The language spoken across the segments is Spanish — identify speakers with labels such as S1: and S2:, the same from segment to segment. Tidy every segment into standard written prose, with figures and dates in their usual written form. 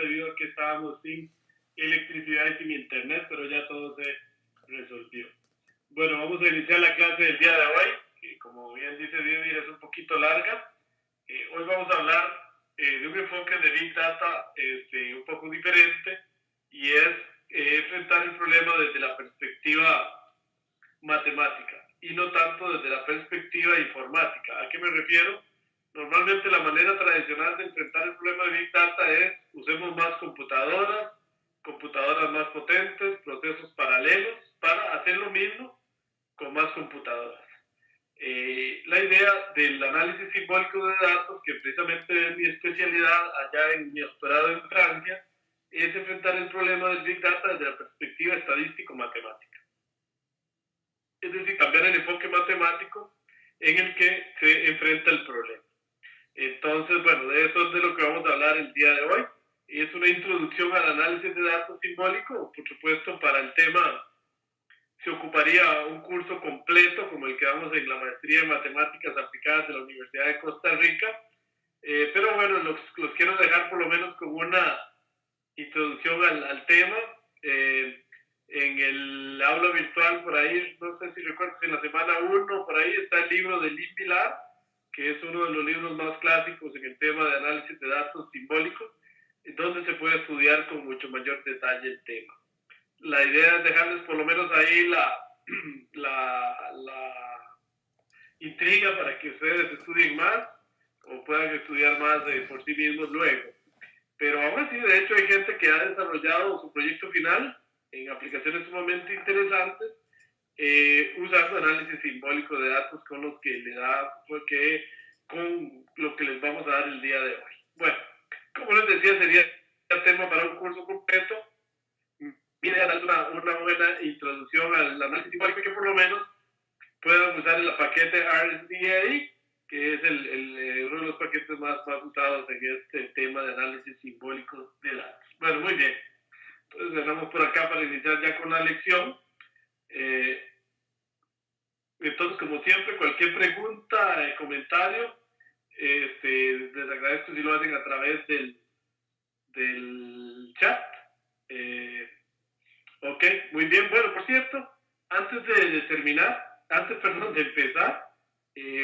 S1: debido a que estábamos sin electricidad y sin internet, pero ya todo se resolvió. Bueno, vamos a iniciar la clase del día de hoy, que como bien dice Didier es un poquito larga. Hoy vamos a hablar de un enfoque de Big Data un poco diferente, y es enfrentar el problema desde la perspectiva matemática y no tanto desde la perspectiva informática. ¿A qué me refiero? Normalmente la manera tradicional de enfrentar el problema de Big Data es usemos más computadoras más potentes, procesos paralelos para hacer lo mismo con más computadoras. La idea del análisis simbólico de datos, que precisamente es mi especialidad allá en mi doctorado en Francia, es enfrentar el problema del Big Data desde la perspectiva estadístico-matemática. Es decir, cambiar el enfoque matemático en el que se enfrenta el problema. Entonces, bueno, de eso es de lo que vamos a hablar el día de hoy. Es una introducción al análisis de datos simbólico. Por supuesto, para el tema se ocuparía un curso completo como el que damos en la maestría en matemáticas aplicadas de la Universidad de Costa Rica. Pero bueno, los quiero dejar por lo menos con una introducción al tema. En el aula virtual por ahí, no sé si recuerdas, en la semana 1 por ahí está el libro de Lynn Vilar, que es uno de los libros más clásicos en el tema de análisis de datos simbólicos, donde se puede estudiar con mucho mayor detalle el tema. La idea es dejarles por lo menos ahí la intriga para que ustedes estudien más o puedan estudiar más por sí mismos luego. Pero aún así, de hecho, hay gente que ha desarrollado su proyecto final en aplicaciones sumamente interesantes, usando análisis simbólico de datos con los que le da, con lo que les vamos a dar el día de hoy. Bueno, como les decía, sería el tema para un curso completo. Viene a dar una buena introducción al análisis simbólico, que por lo menos puedan usar el paquete RSDA, que es uno de los paquetes más usados en este tema de análisis simbólico de datos. Bueno, muy bien. Entonces dejamos por acá para iniciar ya con la lección. Entonces, como siempre, cualquier pregunta, comentario, les agradezco si lo hacen a través del chat. Ok, muy bien. Bueno, por cierto, antes de empezar,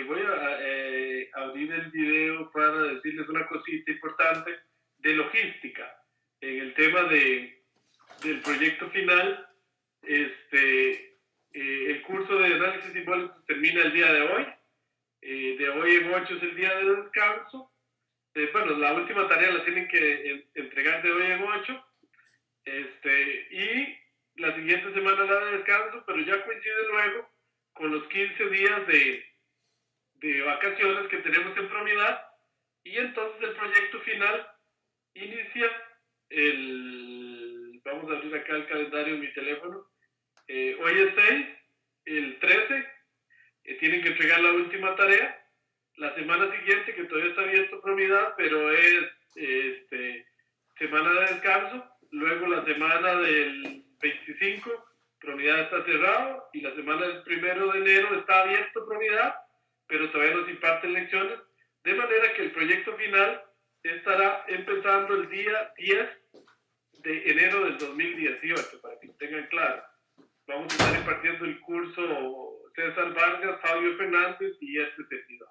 S1: voy a abrir el video para decirles una cosita importante de logística. En el tema del proyecto final, el curso de análisis simbólico termina el día de hoy. De hoy en 8 es el día de descanso. Bueno, la última tarea la tienen que entregar de hoy en 8. Y la siguiente semana la de descanso, pero ya coincide luego con los 15 días de vacaciones que tenemos en Promidad, y entonces el proyecto final inicia vamos a abrir acá el calendario en mi teléfono. Hoy es 6, el 13, tienen que entregar la última tarea. La semana siguiente, que todavía está abierto Promidad, pero es semana de descanso. Luego la semana del 25, Promidad está cerrado, y la semana del 1 de enero está abierto Promidad, pero todavía no se imparten lecciones, de manera que el proyecto final estará empezando el día 10 de enero del 2018, para que lo tengan claro. Vamos a estar impartiendo el curso César Vargas, Fabio Fernández y este servidor.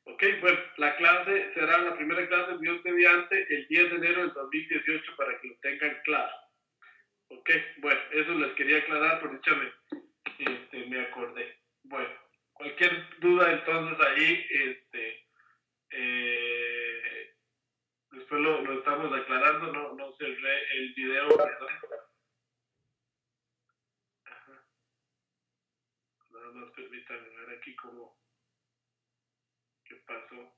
S1: Ok, bueno, la clase será la primera clase, Dios mediante, el 10 de enero del 2018, para que lo tengan claro. Ok, bueno, eso les quería aclarar, por dicha me acordé. Bueno, cualquier duda entonces ahí, después lo estamos aclarando. No cerré el video, perdón. Ajá. Nada más permítanme ver aquí qué pasó.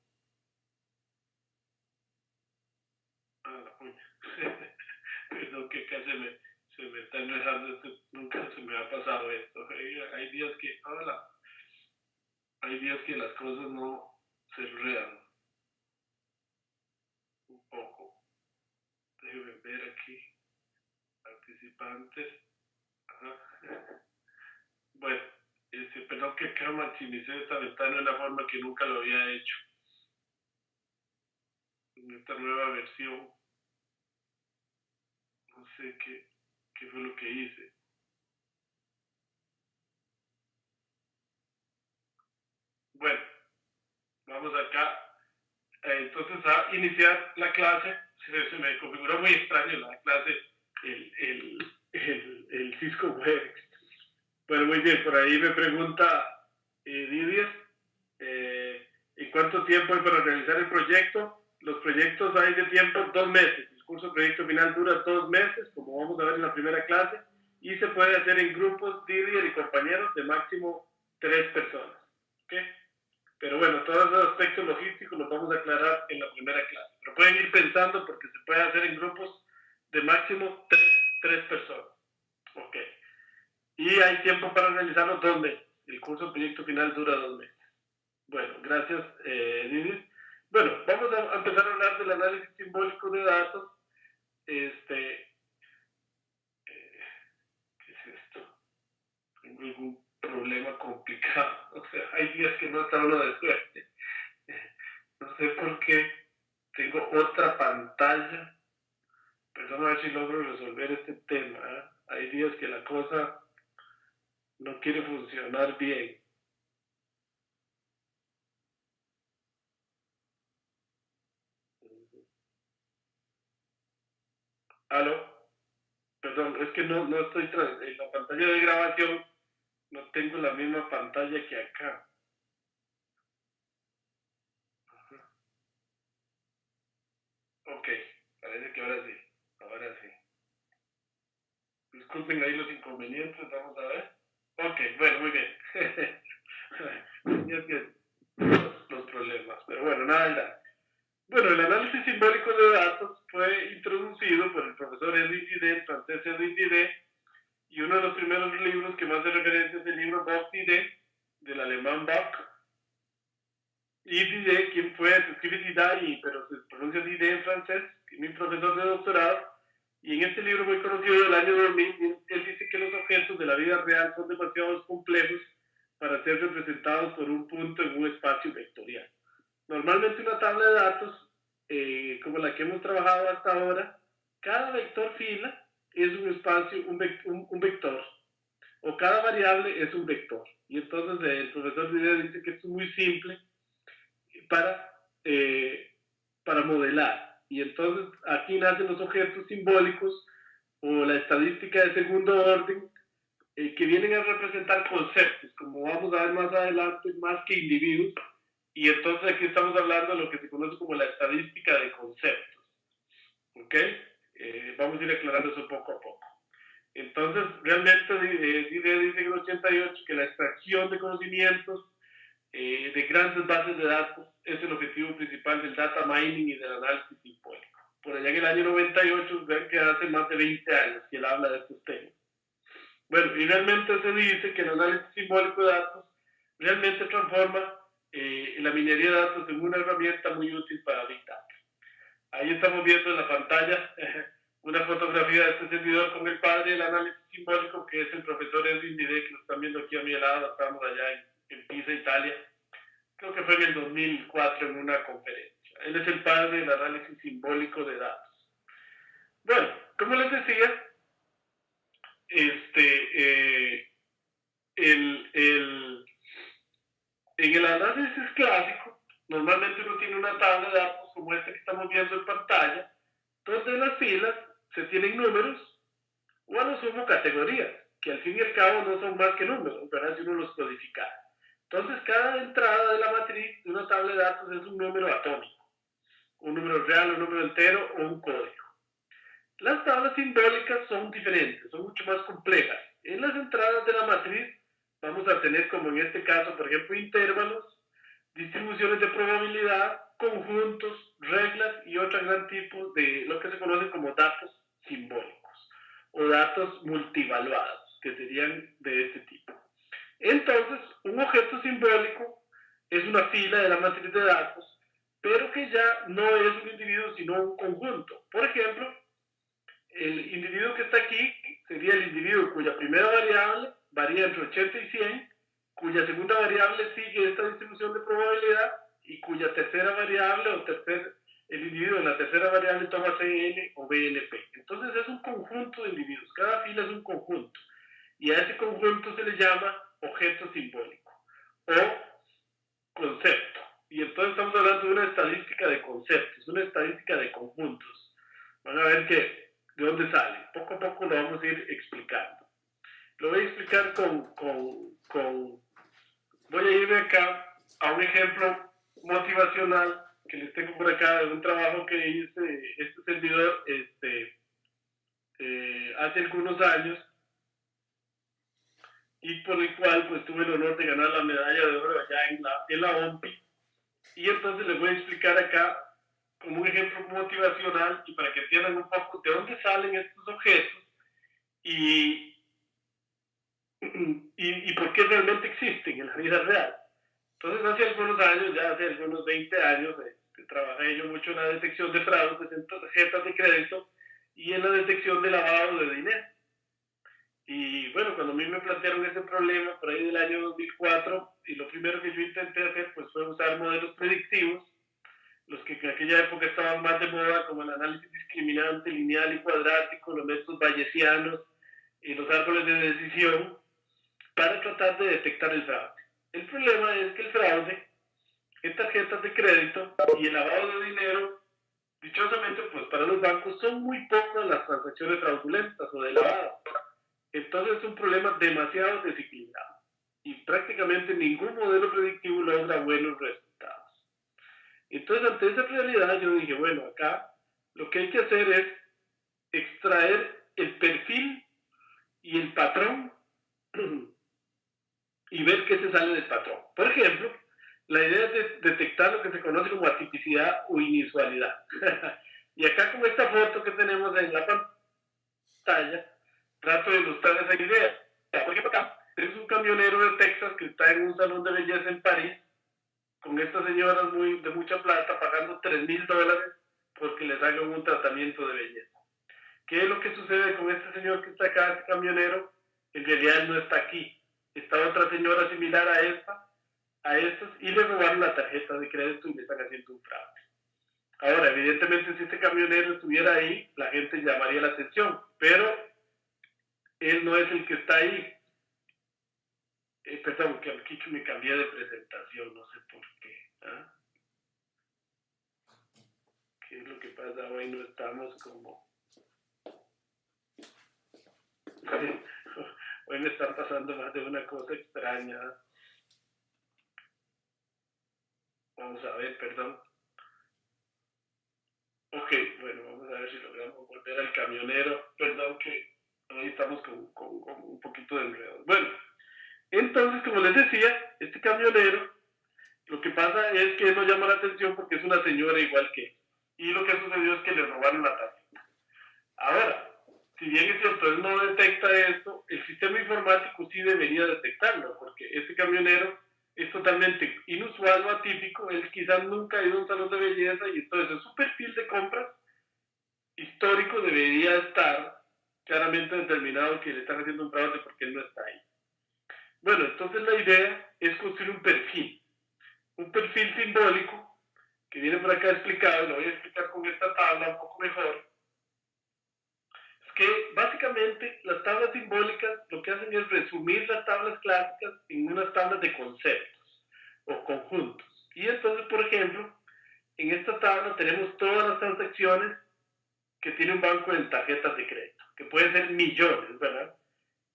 S1: La puña. Perdón, que acá se me está enredando. Nunca se me ha pasado esto. Hay días que las cosas no se enredan un poco. Déjenme ver aquí. Participantes. Ajá. Bueno, perdón que acá maximicé esta ventana de una forma que nunca lo había hecho. En esta nueva versión. sé qué fue lo que hice. Bueno, vamos acá. Entonces a iniciar la clase. Se me configuró muy extraño la clase, el Cisco Webex. Bueno, muy bien, por ahí me pregunta Didier, ¿en cuánto tiempo hay para realizar el proyecto? Los proyectos hay de tiempo 2 meses. El curso de proyecto final dura 2 meses, como vamos a ver en la primera clase, y se puede hacer en grupos Didier y compañeros de máximo 3 personas. ¿Okay? Pero bueno, todos los aspectos logísticos los vamos a aclarar en la primera clase. Pero pueden ir pensando porque se puede hacer en grupos de máximo 3 personas. Ok. Y hay tiempo para realizarlo 2 meses. El curso de proyecto final dura 2 meses. Bueno, gracias, Didi. Bueno, vamos a empezar a hablar del análisis simbólico de datos. ¿Qué es esto? Tengo algún problema complicado. O sea, hay días que no está uno de suerte. No sé por qué tengo otra pantalla. Perdón, a ver si logro resolver este tema. Hay días que la cosa no quiere funcionar bien. ¿Aló? Perdón, es que no estoy en la pantalla de grabación, no tengo la misma pantalla que acá. Ok, parece que ahora sí, ahora sí. Disculpen ahí los inconvenientes, vamos a ver. Ok, bueno, muy bien. Ya que los problemas, pero bueno, nada. Bueno, el análisis simbólico de datos fue introducido por el profesor Edwin Didet, francés Edwin Didet, y uno de los primeros libros que más hace referencia es el libro Bock Didet, del alemán Bock. Y Didet, quien fue, se escribe Didet, pero se pronuncia Didet en francés, mi profesor de doctorado, y en este libro muy conocido del año 2000, él dice que los objetos de la vida real son demasiado complejos para ser representados por un punto en un espacio vectorial. Normalmente una tabla de datos, como la que hemos trabajado hasta ahora, cada vector fila es un espacio, un vector, o cada variable es un vector. Y entonces el profesor Didet dice que esto es muy simple para, eh, para modelar. Y entonces aquí nacen los objetos simbólicos o la estadística de segundo orden, que vienen a representar conceptos, como vamos a ver más adelante, más que individuos. Y entonces aquí estamos hablando de lo que se conoce como la estadística de conceptos. ¿Ok? Vamos a ir aclarando eso poco a poco. Entonces, realmente dice en el 88 que la extracción de conocimientos de grandes bases de datos es el objetivo principal del data mining y del análisis simbólico. Por allá en el año 98, ven que hace más de 20 años que él habla de estos temas. Bueno, y realmente se dice que el análisis simbólico de datos realmente transforma la minería de datos en una herramienta muy útil para Big Data. Ahí estamos viendo en la pantalla una fotografía de este servidor con el padre del análisis simbólico, que es el profesor Edwin Didet, que lo están viendo aquí a mi lado, estamos allá en Pisa, Italia. Creo que fue en el 2004 en una conferencia. Él es el padre del análisis simbólico de datos. Bueno, como les decía, en el análisis clásico, normalmente uno tiene una tabla de datos como esta que estamos viendo en pantalla, donde en las filas se tienen números o a lo sumo categorías, que al fin y al cabo no son más que números, ¿verdad? Si uno los codificara. Entonces, cada entrada de la matriz de una tabla de datos es un número atómico, un número real, un número entero o un código. Las tablas simbólicas son diferentes, son mucho más complejas. En las entradas de la matriz vamos a tener, como en este caso, por ejemplo, intervalos, distribuciones de probabilidad, conjuntos, reglas y otro gran tipo de lo que se conoce como datos simbólicos o datos multivaluados, que serían de este tipo. Entonces, un objeto simbólico es una fila de la matriz de datos, pero que ya no es un individuo, sino un conjunto. Por ejemplo, el individuo que está aquí sería el individuo cuya primera variable varía entre 80 y 100, cuya segunda variable sigue esta distribución de probabilidad y cuya tercera variable el individuo en la tercera variable toma CN o BNP. Entonces es un conjunto de individuos, cada fila es un conjunto. Y a ese conjunto se le llama objeto simbólico o concepto. Y entonces estamos hablando de una estadística de conceptos, una estadística de conjuntos. Van a ver que de dónde sale. Poco a poco lo vamos a ir explicando. Lo voy a explicar voy a irme acá a un ejemplo motivacional que les tengo por acá de un trabajo que hice este servidor hace algunos años y por el cual pues tuve el honor de ganar la medalla de oro allá en la OMPI. Y entonces les voy a explicar acá como un ejemplo motivacional y para que entiendan un poco de dónde salen estos objetos y por qué realmente existen en la vida real. Entonces hace algunos años, ya hace algunos 20 años, trabajé yo mucho en la detección de fraudes en tarjetas de crédito y en la detección de lavado de dinero. Y bueno, cuando a mí me plantearon ese problema por ahí del año 2004, y lo primero que yo intenté hacer pues fue usar modelos predictivos, los que en aquella época estaban más de moda, como el análisis discriminante, lineal y cuadrático, los métodos bayesianos y los árboles de decisión, para tratar de detectar el fraude. El problema es que el fraude en tarjetas de crédito y el lavado de dinero, dichosamente, pues para los bancos son muy pocas las transacciones fraudulentas o de lavado. Entonces es un problema demasiado desequilibrado y prácticamente ningún modelo predictivo logra buenos resultados. Entonces, ante esa realidad, yo dije, bueno, acá lo que hay que hacer es extraer el perfil y el patrón y ver qué se sale del patrón. Por ejemplo, la idea es detectar lo que se conoce como atipicidad o inusualidad. Y acá con esta foto que tenemos en la pantalla, trato de ilustrar esa idea. Por ejemplo, acá tenemos un camionero de Texas que está en un salón de belleza en París, con estas señoras de mucha plata, pagando $3,000 porque les hagan un tratamiento de belleza. ¿Qué es lo que sucede con este señor que está acá, este camionero? En realidad él no está aquí. Está otra señora similar a estas, y le robaron la tarjeta de crédito y le están haciendo un fraude. Ahora, evidentemente, si este camionero estuviera ahí, la gente llamaría la atención, pero él no es el que está ahí. Perdón, que aquí me cambié de presentación, no sé por qué. ¿Ah? ¿Qué es lo que pasa? Hoy no estamos como... Hoy me están pasando más de una cosa extraña. Vamos a ver, perdón. Ok, bueno, vamos a ver si logramos volver al camionero. Perdón que hoy estamos con un poquito de enredo. Bueno, entonces, como les decía, este camionero, lo que pasa es que no llama la atención porque es una señora igual que él. Y lo que sucedió es que le robaron la tarjeta. Ahora, si bien es cierto, él no detecta esto, el sistema informático sí debería detectarlo, porque este camionero es totalmente inusual o atípico, él quizás nunca ha ido a un salón de belleza y entonces en su perfil de compras histórico debería estar claramente determinado que le están haciendo un fraude porque él no está ahí. Bueno, entonces la idea es construir un perfil simbólico que viene por acá explicado, lo voy a explicar con esta tabla un poco mejor. Es que básicamente las tablas simbólicas lo que hacen es resumir las tablas clásicas en unas tablas de conceptos o conjuntos. Y entonces, por ejemplo, en esta tabla tenemos todas las transacciones que tiene un banco en tarjetas de crédito, que pueden ser millones, ¿verdad?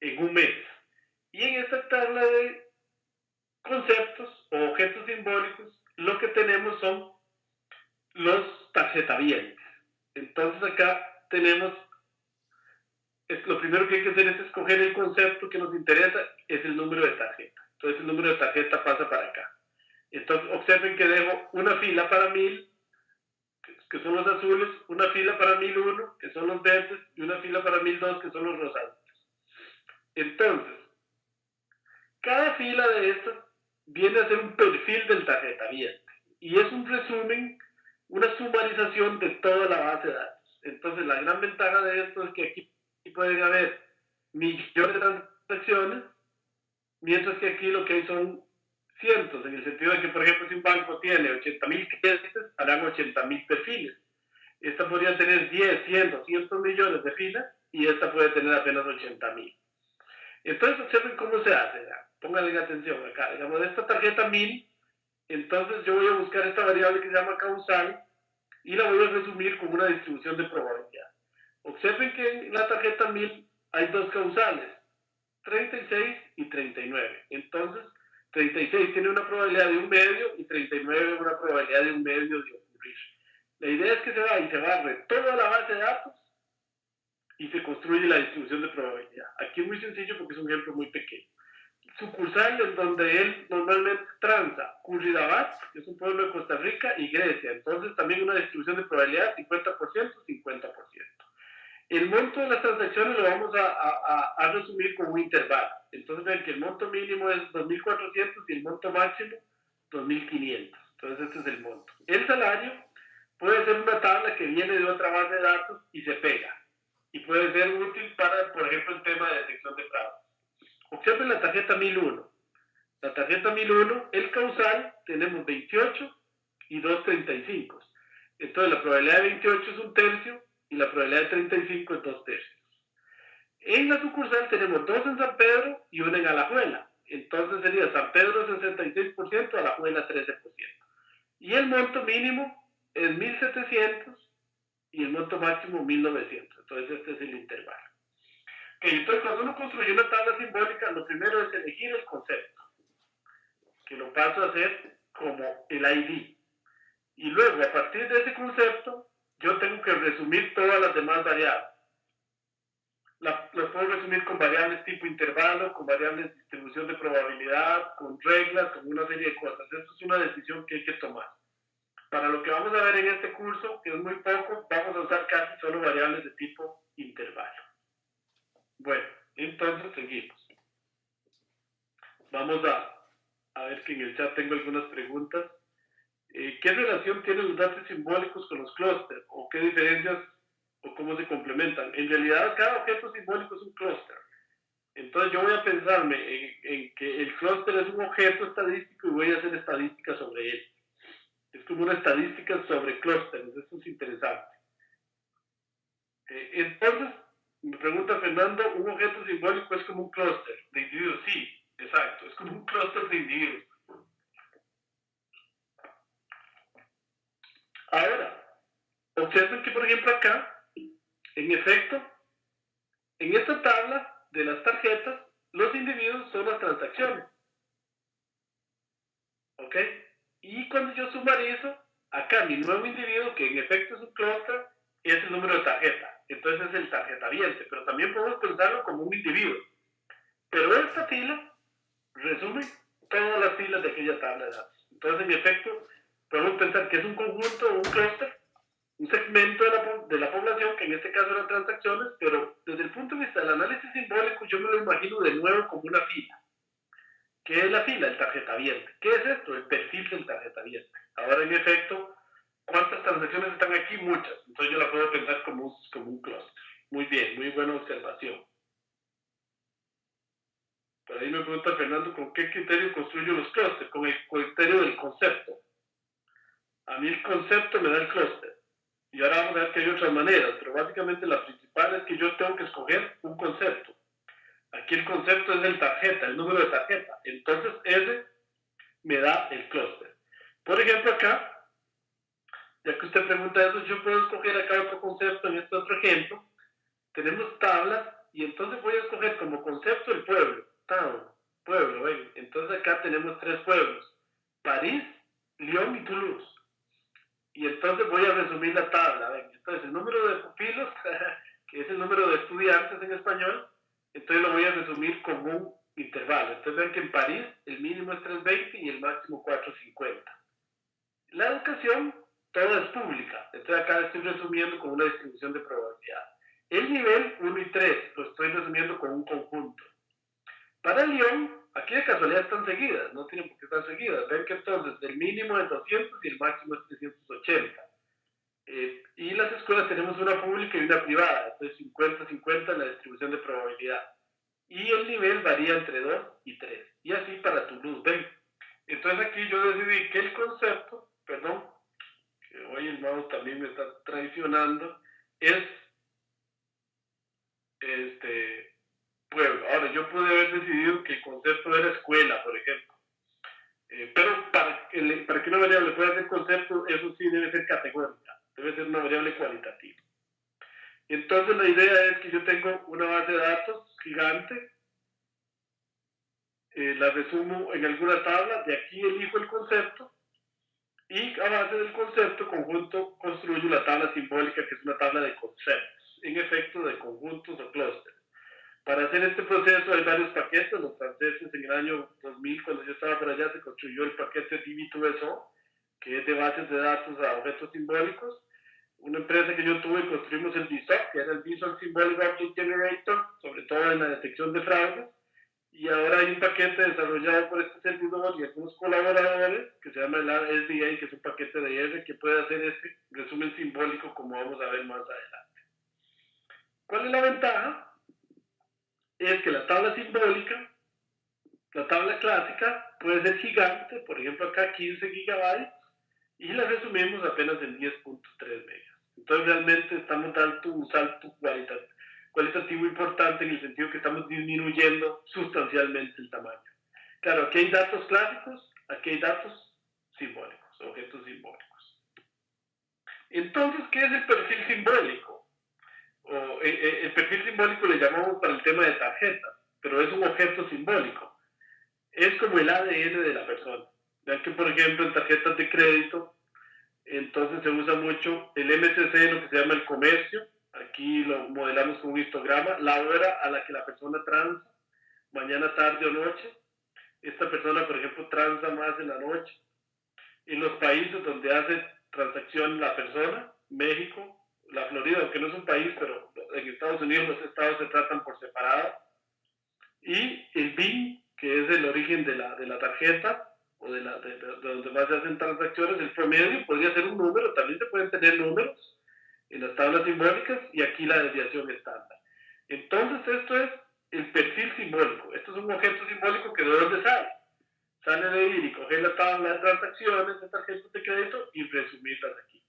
S1: En un mes. Y en esta tabla de conceptos o objetos simbólicos, lo que tenemos son los tarjetavientes. Entonces acá tenemos, lo primero que hay que hacer es escoger el concepto que nos interesa, es el número de tarjeta. Entonces el número de tarjeta pasa para acá. Entonces observen que dejo una fila para 1000, que son los azules, una fila para 1001, que son los verdes, y una fila para 1002, que son los rosados. Entonces, cada fila de estas viene a ser un perfil del tarjetaviente y es un resumen, una sumarización de toda la base de datos. Entonces, la gran ventaja de esto es que aquí pueden haber millones de transacciones, mientras que aquí lo que hay son cientos, en el sentido de que, por ejemplo, si un banco tiene 80,000 clientes, harán 80,000 perfiles. Esta podría tener 10, 100, 200 millones de filas y esta puede tener apenas 80.000. Entonces observen cómo se hace. Pónganle atención acá. Digamos, de esta tarjeta 1000, entonces yo voy a buscar esta variable que se llama causal y la voy a resumir como una distribución de probabilidad. Observen que en la tarjeta 1000 hay dos causales, 36 y 39. Entonces, 36 tiene una probabilidad de 1 medio y 39 una probabilidad de 1 medio de ocurrir. La idea es que se va y se barre toda la base de datos y se construye la distribución de probabilidad. Aquí es muy sencillo porque es un ejemplo muy pequeño. Sucursal en donde él normalmente transa, Curridabat, que es un pueblo de Costa Rica, y Grecia. Entonces también una distribución de probabilidad 50%, 50%. El monto de las transacciones lo vamos a resumir con un intervalo. Entonces ven que el monto mínimo es 2.400 y el monto máximo 2.500. Entonces este es el monto. El salario puede ser una tabla que viene de otra base de datos y se pega. Y puede ser útil para, por ejemplo, el tema de detección de fraude. Observen la tarjeta 1001. La tarjeta 1001, el causal, tenemos 28 y 2,35. Entonces la probabilidad de 28 es 1/3 y la probabilidad de 35 es 2/3. En la sucursal tenemos 2 en San Pedro y 1 en Alajuela. Entonces sería San Pedro 66%, Alajuela 13%. Y el monto mínimo es 1.700 y el monto máximo 1.900. Entonces este es el intervalo. Okay, entonces cuando uno construye una tabla simbólica, lo primero es elegir el concepto, que lo paso a hacer como el ID. Y luego, a partir de ese concepto, yo tengo que resumir todas las demás variables. Las puedo resumir con variables tipo intervalo, con variables de distribución de probabilidad, con reglas, con una serie de cosas. Esto es una decisión que hay que tomar. Para lo que vamos a ver en este curso, que es muy poco, vamos a usar casi solo variables de tipo intervalo. Bueno, entonces seguimos. Vamos a ver que en el chat tengo algunas preguntas. ¿Qué relación tienen los datos simbólicos con los clústeres? ¿O qué diferencias o cómo se complementan? En realidad, cada objeto simbólico es un clúster. Entonces yo voy a pensarme en que el clúster es un objeto estadístico y voy a hacer estadísticas sobre él. Es como una estadística sobre clústeres. Eso es interesante. Entonces, me pregunta Fernando, ¿un objeto simbólico es como un clúster de individuos? Sí, exacto, es como un clúster de individuos. Ahora, observen que, por ejemplo, acá, en efecto, en esta tabla de las tarjetas, los individuos son las transacciones. ¿Ok? Y cuando yo sumarizo, acá mi nuevo individuo, que en efecto es un clúster, es el número de tarjeta. Entonces es el tarjetaviente, pero también podemos pensarlo como un individuo. Pero esta fila resume todas las filas de aquella tabla de datos. Entonces, en efecto, podemos pensar que es un conjunto, un clúster, un segmento de la población, que en este caso eran transacciones, pero desde el punto de vista del análisis simbólico, yo me lo imagino de nuevo como una fila. ¿Qué es la fila? El tarjetaviente. ¿Qué es esto? El perfil del tarjetaviente. Ahora, en efecto, ¿cuántas transacciones están aquí? Muchas. Entonces yo la puedo pensar como un clúster. Muy bien, muy buena observación. Por ahí me pregunta Fernando, ¿con qué criterio construyo los clústeres? Con el criterio del concepto. A mí el concepto me da el clúster. Y ahora vamos a ver que hay otras maneras, pero básicamente la principal es que yo tengo que escoger un concepto. Aquí el concepto es el tarjeta, el número de tarjeta. Entonces ese me da el clúster. Por ejemplo acá, ya que usted pregunta eso, yo puedo escoger acá otro concepto en este otro ejemplo. Tenemos tablas y entonces voy a escoger como concepto el pueblo. Town, pueblo, ¿ven? Entonces acá tenemos 3 pueblos. París, Lyon y Toulouse. Y entonces voy a resumir la tabla, ¿ven? Entonces el número de pupilos, que es el número de estudiantes en español, entonces lo voy a resumir como un intervalo. Entonces ven que en París el mínimo es 320 y el máximo 450. La educación, toda es pública. Entonces acá estoy resumiendo con una distribución de probabilidad. El nivel 1 y 3 lo estoy resumiendo con un conjunto. Para Lyon, aquí de casualidad están seguidas, no tienen por qué estar seguidas. Ven que entonces el mínimo es 200 y el máximo es 380. Y las escuelas tenemos una pública y una privada, entonces 50-50 la distribución de probabilidad. Y el nivel varía entre 2 y 3. Y así para Toulouse, ven. Entonces aquí yo decidí que el concepto, perdón, que hoy el mouse también me está traicionando, es pueblo. Ahora, yo pude haber decidido que el concepto era escuela, por ejemplo. Pero para que una variable pueda ser concepto, eso sí debe ser categórica, debe ser una variable cualitativa. Entonces la idea es que yo tengo una base de datos gigante, la resumo en alguna tabla, de aquí elijo el concepto y a base del concepto conjunto construyo la tabla simbólica, que es una tabla de conceptos, en efecto de conjuntos o clústeres. Para hacer este proceso hay varios paquetes. Los franceses en el año 2000, cuando yo estaba por allá, se construyó el paquete DB2SO, que es de bases de datos a objetos simbólicos. Una empresa que yo tuve, construimos el VSOP, que era el Visual Symbolic Object Generator, sobre todo en la detección de fraudes. Y ahora hay un paquete desarrollado por este servidor y algunos colaboradores que se llama el SDA, que es un paquete de R que puede hacer este resumen simbólico, como vamos a ver más adelante. ¿Cuál es la ventaja? Es que la tabla simbólica, la tabla clásica, puede ser gigante, por ejemplo acá 15 gigabytes, y la resumimos apenas en 10.3 megas. Entonces realmente estamos dando un salto cualitativo importante en el sentido que estamos disminuyendo sustancialmente el tamaño. Claro, aquí hay datos clásicos, aquí hay datos simbólicos, objetos simbólicos. Entonces, ¿qué es el perfil simbólico? El perfil simbólico le llamamos para el tema de tarjetas, pero es un objeto simbólico. Es como el ADN de la persona. Vean que, por ejemplo, en tarjetas de crédito, entonces se usa mucho el MCC, lo que se llama el comercio. Aquí lo modelamos con un histograma, la hora a la que la persona transa, mañana, tarde o noche. Esta persona, por ejemplo, transa más en la noche. En los países donde hace transacción la persona, México, la Florida, aunque no es un país, pero en Estados Unidos los estados se tratan por separado. Y el BIN, que es el origen de la tarjeta, o de donde más se hacen transacciones, el promedio podría ser un número, también se pueden tener números en las tablas simbólicas, y aquí la desviación estándar. Entonces esto es el perfil simbólico. Esto es un objeto simbólico que de dónde sale. Sale de ir y coger la tabla de transacciones de tarjetas de crédito y resumirlas aquí.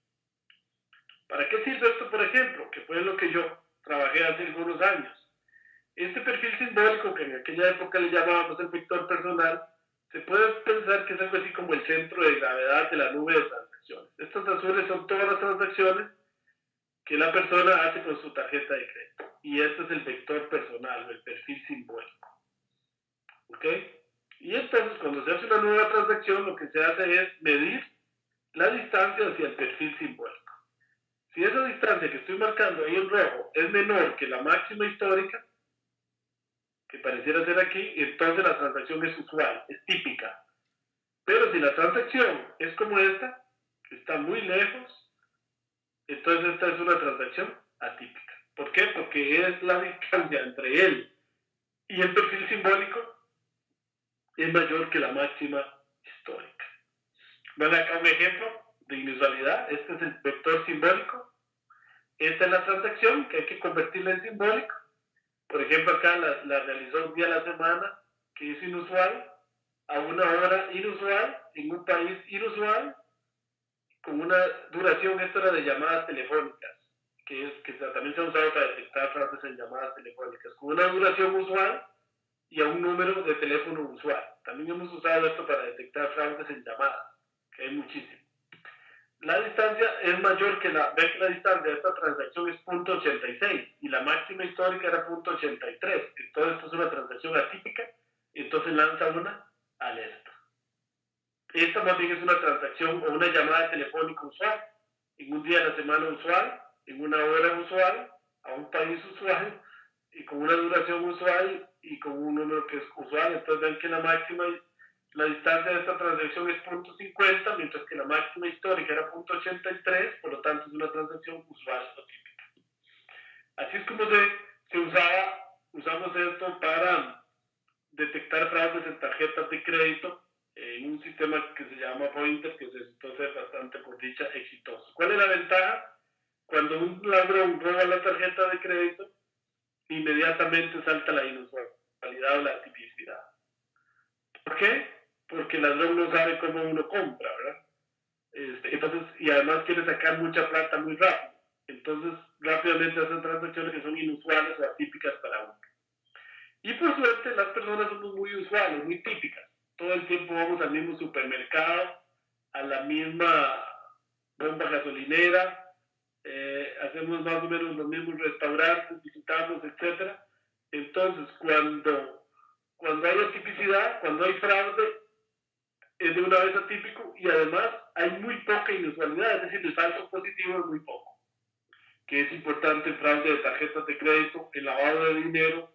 S1: ¿Para qué sirve esto, por ejemplo? Que fue lo que yo trabajé hace algunos años. Este perfil simbólico, que en aquella época le llamábamos el vector personal, se puede pensar que es algo así como el centro de gravedad de la nube de transacciones. Estos azules son todas las transacciones que la persona hace con su tarjeta de crédito. Y este es el vector personal o el perfil simbólico. ¿Ok? Y entonces, cuando se hace una nueva transacción, lo que se hace es medir la distancia hacia el perfil simbólico. Si esa distancia que estoy marcando ahí en rojo es menor que la máxima histórica, que pareciera ser aquí, entonces la transacción es usual, es típica. Pero si la transacción es como esta, que está muy lejos, entonces esta es una transacción atípica. ¿Por qué? Porque es la distancia entre él y el perfil simbólico es mayor que la máxima histórica. Ven acá un ejemplo de inusualidad. Este es el vector simbólico. Esta es la transacción que hay que convertirla en simbólico. Por ejemplo, acá la realizó un día a la semana, que es inusual, a una hora inusual, en un país inusual, con una duración, esto era de llamadas telefónicas, que también se ha usado para detectar frases en llamadas telefónicas, con una duración usual y a un número de teléfono usual. También hemos usado esto para detectar fraudes en llamadas, que hay muchísimo. La distancia es mayor que ven que la distancia de esta transacción es 0.86 y la máxima histórica era 0.83. Entonces esto es una transacción atípica, entonces lanza una alerta. Esta más bien es una transacción o una llamada telefónica usual, en un día de la semana usual, en una hora usual, a un país usual, y con una duración usual y con un número que es usual. Entonces ven que la distancia de esta transacción es 0.50, mientras que la máxima histórica era 0.83, por lo tanto es una transacción usual o típica. Así es como usamos esto para detectar fraudes en tarjetas de crédito en un sistema que se llama Pointer, que resultó ser bastante, por dicha, exitoso. ¿Cuál es la ventaja? Cuando un ladrón roba la tarjeta de crédito, inmediatamente salta la inusualidad o la tipicidad. ¿Por qué? Porque el ladrón no sabe cómo uno compra, ¿verdad? Entonces, y además quiere sacar mucha plata muy rápido. Entonces, rápidamente hacen transacciones que son inusuales o atípicas para uno. Y por suerte, las personas somos muy usuales, muy típicas. Todo el tiempo vamos al mismo supermercado, a la misma bomba gasolinera, hacemos más o menos los mismos restaurantes, visitamos, etc. Entonces, cuando hay atipicidad, cuando hay fraude, es de una vez atípico y además hay muy poca inusualidad, es decir, el falso positivo es muy poco, que es importante el fraude de tarjetas de crédito, el lavado de dinero.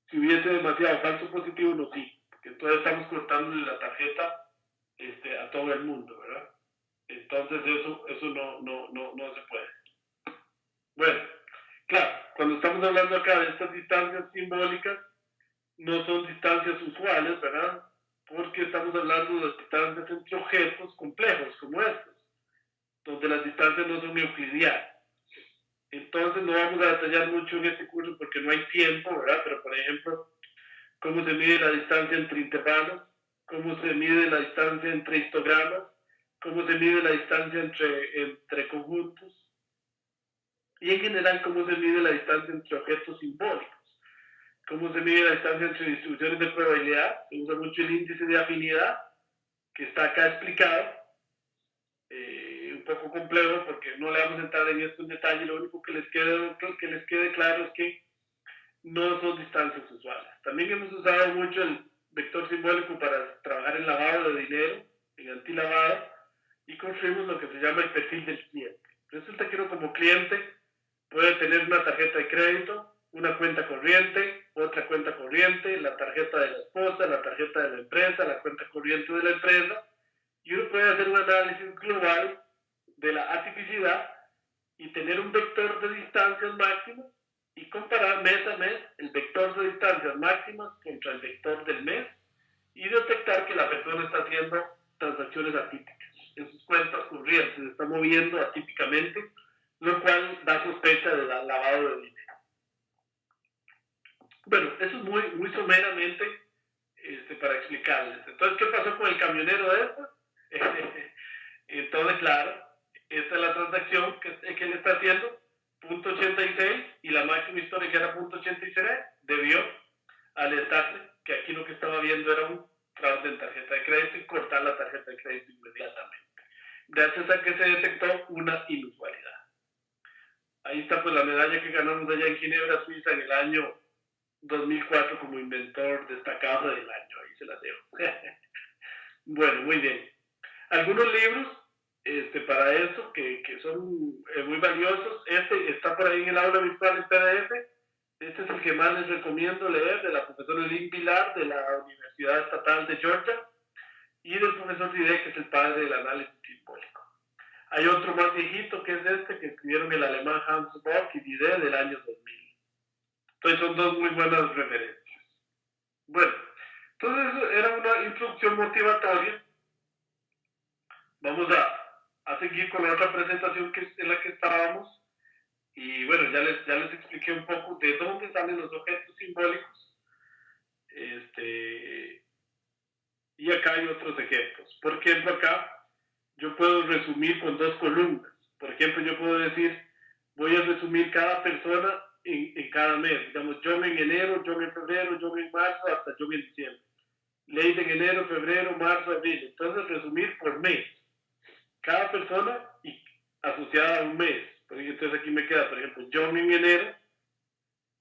S1: Si hubiese demasiado falso positivo, no sí, porque entonces estamos cortándole la tarjeta a todo el mundo, ¿verdad? Entonces eso no se puede. Bueno, claro, cuando estamos hablando acá de estas distancias simbólicas, no son distancias usuales, ¿verdad? Porque estamos hablando de distancias entre objetos complejos como estos, donde las distancias no son euclidianas. Entonces no vamos a detallar mucho en este curso porque no hay tiempo, ¿verdad? Pero por ejemplo, cómo se mide la distancia entre intervalos, cómo se mide la distancia entre histogramas, cómo se mide la distancia entre conjuntos, y en general cómo se mide la distancia entre objetos simbólicos, cómo se mide la distancia entre distribuciones de probabilidad. Se usa mucho el índice de afinidad, que está acá explicado, un poco complejo porque no le vamos a entrar en esto en detalle. Lo único que les quede claro es que no son distancias usuales. También hemos usado mucho el vector simbólico para trabajar en lavado de dinero, en antilavado, y construimos lo que se llama el perfil del cliente. Resulta que uno como cliente puede tener una tarjeta de crédito, una cuenta corriente, otra cuenta corriente, la tarjeta de la esposa, la tarjeta de la empresa, la cuenta corriente de la empresa, y uno puede hacer un análisis global de la atipicidad y tener un vector de distancias máximas y comparar mes a mes el vector de distancias máximas contra el vector del mes y detectar que la persona está haciendo transacciones atípicas. En sus cuentas corrientes se está moviendo atípicamente, lo cual da sospecha de lavado de dinero. Bueno, eso es muy someramente para explicarles. Entonces, ¿qué pasó con el camionero de esto? Entonces, claro, esta es la transacción que él está haciendo, .86, y la máxima histórica era .86, debió alertarse que aquí lo que estaba viendo era un fraude en tarjeta de crédito y cortar la tarjeta de crédito inmediatamente. Gracias a que se detectó una inusualidad. Ahí está pues la medalla que ganamos allá en Ginebra, Suiza, en el año 2004 como inventor destacado del año. Ahí se la dejo. Bueno, muy bien. Algunos libros para eso que son muy valiosos. Este está por ahí en el aula virtual en PDF. Este es el que más les recomiendo leer, de la profesora Lynn Vilar de la Universidad Estatal de Georgia y del profesor Didé, que es el padre del análisis simbólico. Hay otro más viejito que es este, que escribieron el alemán Hans Bock y Didé del año 2000. Entonces son dos muy buenas referencias. Bueno, entonces era una introducción motivatoria. Vamos a seguir con la otra presentación en la que estábamos. Y bueno, ya les expliqué un poco de dónde salen los objetos simbólicos. Y acá hay otros ejemplos. Por ejemplo, acá yo puedo resumir con dos columnas. Por ejemplo, yo puedo decir, voy a resumir cada persona en cada mes. Digamos, John en enero, John en febrero, John en marzo, hasta John en diciembre. Ley en enero, febrero, marzo, abril. Entonces, resumir por mes. Cada persona y asociada a un mes. Entonces aquí me queda, por ejemplo, John en enero,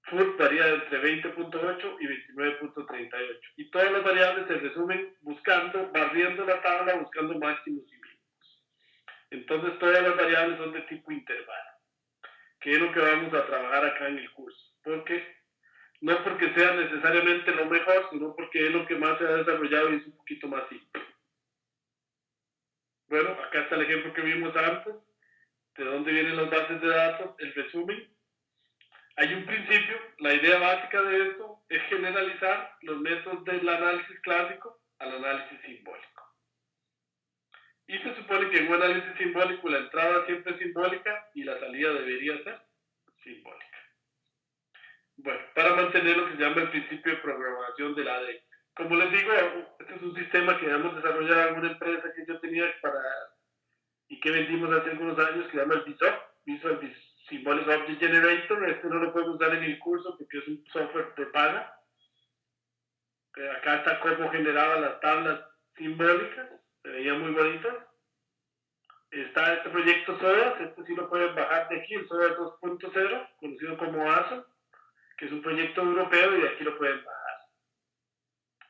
S1: Food varía entre 20.8 y 29.38. Y todas las variables se resumen barriendo la tabla, buscando máximos y mínimos. Entonces todas las variables son de tipo intervalo, que es lo que vamos a trabajar acá en el curso. No porque sea necesariamente lo mejor, sino porque es lo que más se ha desarrollado y es un poquito más simple. Bueno, acá está el ejemplo que vimos antes, de dónde vienen las bases de datos, el resumen. Hay un principio, la idea básica de esto es generalizar los métodos del análisis clásico al análisis simbólico. Y se supone que en un análisis simbólico la entrada siempre es simbólica y la salida debería ser simbólica. Bueno, para mantener lo que se llama el principio de programación del ADN. Como les digo, este es un sistema que hemos desarrollado en una empresa que yo tenía para y que vendimos hace algunos años, que se llama el VSOP, Visual Symbolic Object Generator. Este no lo podemos dar en el curso porque es un software de paga. Acá está cómo generaba las tablas simbólicas, se veía muy bonitas. Está este proyecto SODA, este sí lo pueden bajar de aquí, el SODA 2.0, conocido como ASO, que es un proyecto europeo y de aquí lo pueden bajar.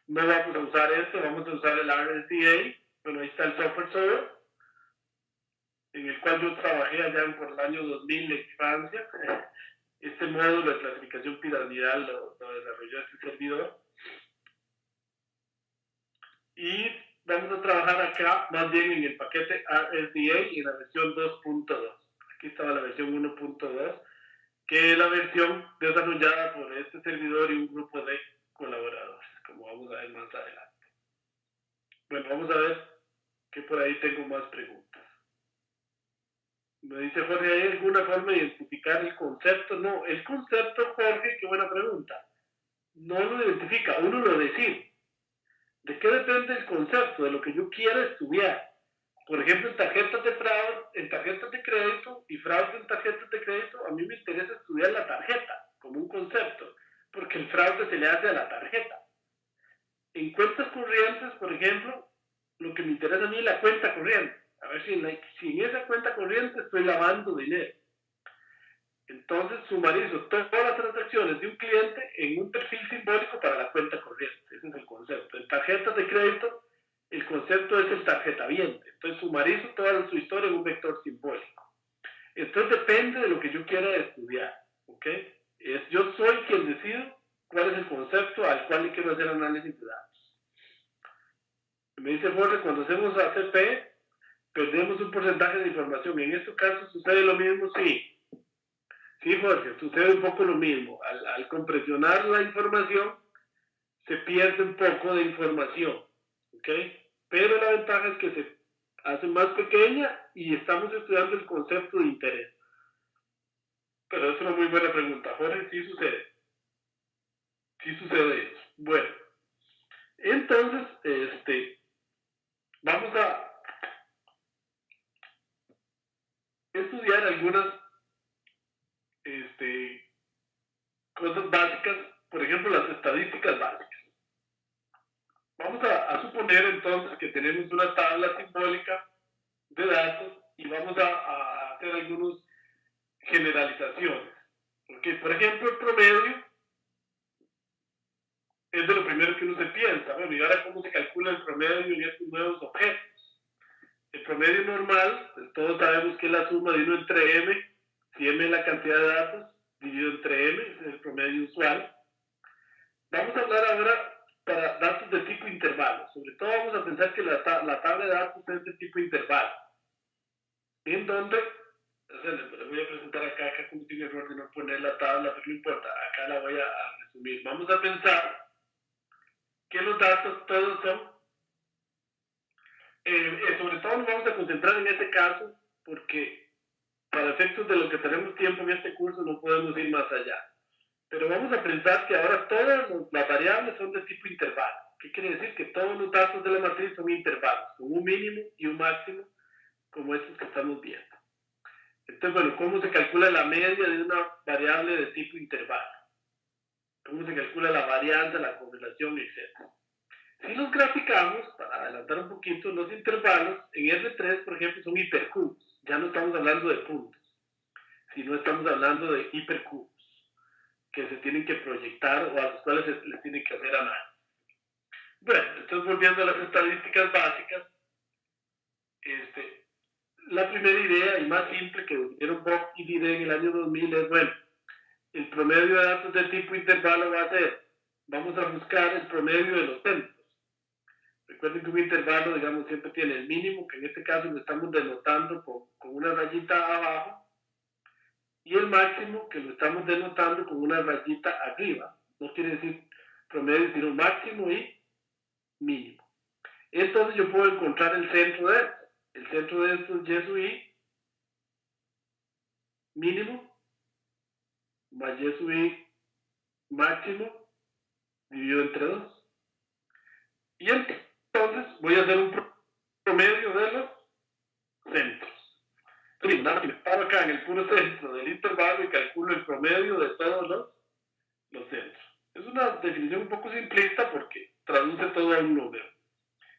S1: No vamos a usar esto, vamos a usar el RSDA. Bueno, ahí está el software SODA, en el cual yo trabajé allá por el año 2000 en Francia. Este módulo de clasificación piramidal lo desarrolló este servidor. Y vamos a trabajar acá más bien en el paquete RSDA en la versión 2.2. Aquí estaba la versión 1.2, que es la versión desarrollada por este servidor y un grupo de colaboradores, como vamos a ver más adelante. Bueno, vamos a ver que por ahí tengo más preguntas. Me dice Jorge, ¿hay alguna forma de identificar el concepto? No, el concepto, Jorge, qué buena pregunta. No lo identifica, uno lo decide. ¿De qué depende el concepto? De lo que yo quiera estudiar. Por ejemplo, en tarjetas de fraude, en tarjetas de crédito y fraude en tarjetas de crédito, a mí me interesa estudiar la tarjeta como un concepto, porque el fraude se le hace a la tarjeta. En cuentas corrientes, por ejemplo, lo que me interesa a mí es la cuenta corriente. A ver si en esa cuenta corriente estoy lavando dinero. Entonces sumarizo todas las transacciones de un cliente en un perfil simbólico para la cuenta corriente. Ese es el concepto. En tarjetas de crédito, el concepto es el tarjetaviente. Entonces sumarizo toda su historia en un vector simbólico. Entonces depende de lo que yo quiera estudiar. ¿Ok? Yo soy quien decido cuál es el concepto al cual le quiero hacer análisis de datos. Me dice Jorge, cuando hacemos ACP, perdemos un porcentaje de información. En este caso sucede lo mismo, sí. Sí, Jorge, sucede un poco lo mismo. Al compresionar la información, se pierde un poco de información, ¿ok? Pero la ventaja es que se hace más pequeña y estamos estudiando el concepto de interés. Pero es una muy buena pregunta, Jorge, sí sucede. Sí sucede eso. Bueno, entonces, vamos a estudiar algunas cosas básicas, por ejemplo, las estadísticas básicas. Vamos a suponer entonces que tenemos una tabla simbólica de datos y vamos a hacer algunas generalizaciones. Porque, por ejemplo, el promedio es de lo primero que uno se piensa. Bueno, ¿y ahora cómo se calcula el promedio en estos nuevos objetos? El promedio normal, pues todos sabemos que es la suma de 1 entre m, si m es la cantidad de datos, dividido entre m, ese es el promedio usual. Vamos a hablar ahora para datos de tipo intervalo. Sobre todo vamos a pensar que la tabla de datos es de tipo intervalo. En donde, les voy a presentar acá cometí un error de no poner la tabla, pero no importa, acá la voy a resumir. Vamos a pensar que los datos todos son, sobre todo nos vamos a concentrar en este caso, porque para efectos de lo que tenemos tiempo en este curso no podemos ir más allá. Pero vamos a pensar que ahora todas las variables son de tipo intervalo. ¿Qué quiere decir? Que todos los datos de la matriz son intervalos, con un mínimo y un máximo, como estos que estamos viendo. Entonces, bueno, ¿cómo se calcula la media de una variable de tipo intervalo? ¿Cómo se calcula la varianza, la correlación, etcétera? Si los graficamos, para adelantar un poquito, los intervalos en R3, por ejemplo, son hipercubos. Ya no estamos hablando de puntos, sino estamos hablando de hipercubos que se tienen que proyectar o a los cuales se les tiene que hacer análisis. Bueno, entonces volviendo a las estadísticas básicas, la primera idea y más simple que dieron Bock y Dide en el año 2000 es, bueno, el promedio de datos de tipo intervalo va a ser, vamos a buscar el promedio de los centros. Recuerden que un intervalo, digamos, siempre tiene el mínimo, que en este caso lo estamos denotando con una rayita abajo, y el máximo, que lo estamos denotando con una rayita arriba. No quiere decir promedio, sino máximo y mínimo. Entonces yo puedo encontrar el centro de esto. El centro de esto es Y sub I mínimo más Y sub I máximo dividido entre 2. Y entonces voy a hacer un promedio de los centros. Entonces, nada más me paro acá en el puro centro del intervalo y calculo el promedio de todos los centros. Es una definición un poco simplista porque traduce todo a un número.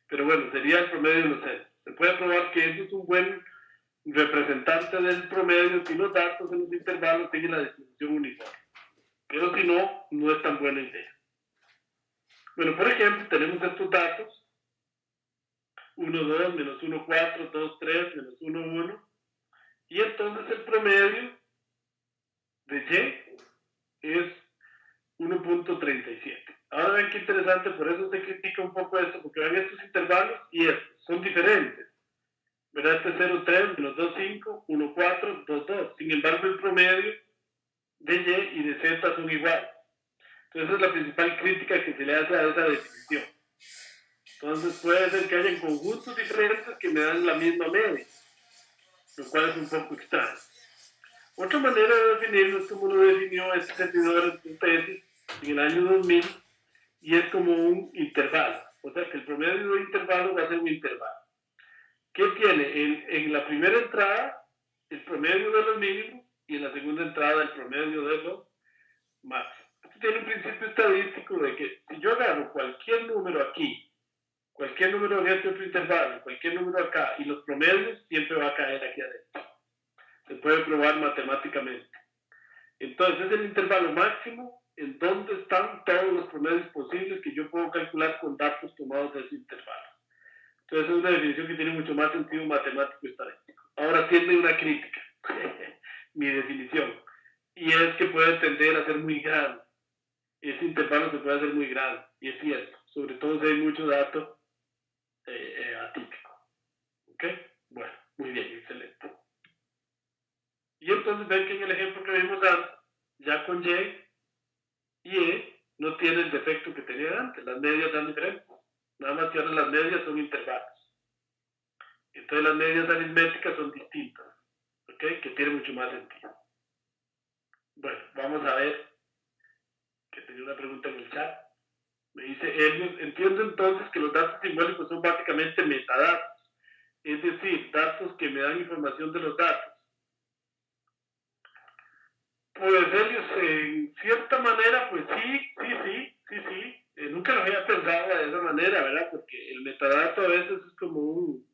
S1: Pero bueno, sería el promedio de los centros. Se puede probar que eso es un buen representante del promedio si los datos en los intervalos siguen la distribución uniforme. Pero si no, no es tan buena idea. Bueno, por ejemplo, tenemos estos datos: 1, 2, menos 1, 4, 2, 3, menos 1, 1. Y entonces el promedio de Y es 1.37. Ahora ven qué interesante, por eso se critica un poco esto, porque ven estos intervalos y estos son diferentes. ¿Verdad? Este 0,3, menos 2,5, 1,4, 2,2. Sin embargo, el promedio de Y y de Z son iguales. Entonces, esa es la principal crítica que se le hace a esa definición. Entonces, puede ser que haya conjuntos diferentes que me dan la misma media, lo cual es un poco extraño. Otra manera de definirlo es como lo definió este servidor en su tesis en el año 2000, y es como un intervalo. O sea, que el promedio de intervalo va a ser un intervalo. ¿Qué tiene? En la primera entrada, el promedio de los mínimos, y en la segunda entrada, el promedio de los máximos. Esto tiene un principio estadístico de que si yo agarro cualquier número aquí, cualquier número en este otro intervalo, cualquier número acá, y los promedios, siempre va a caer aquí adentro. Se puede probar matemáticamente. Entonces, es el intervalo máximo en donde están todos los promedios posibles que yo puedo calcular con datos tomados de ese intervalo. Entonces, es una definición que tiene mucho más sentido matemático y estadístico. Ahora tiene una crítica, mi definición, y es que puede tender a ser muy grande. Ese intervalo se puede hacer muy grande, y es cierto, sobre todo si hay mucho dato atípico. ¿Ok? Bueno, muy bien, excelente. Y entonces ven que en el ejemplo que vimos antes, ya con Y no tiene el defecto que tenía antes, las medias dan diferentes. Nada más que ahora las medias son intervalos. Entonces las medias aritméticas son distintas, ¿ok? Que tiene mucho más sentido. Bueno, vamos a ver, que tenía una pregunta en el chat. Me dice Elios: entiendo entonces que los datos simbólicos son básicamente metadatos, es decir, datos que me dan información de los datos. Pues Elios, en cierta manera, pues sí. Nunca lo había pensado de esa manera, ¿verdad? Porque el metadato a veces es como un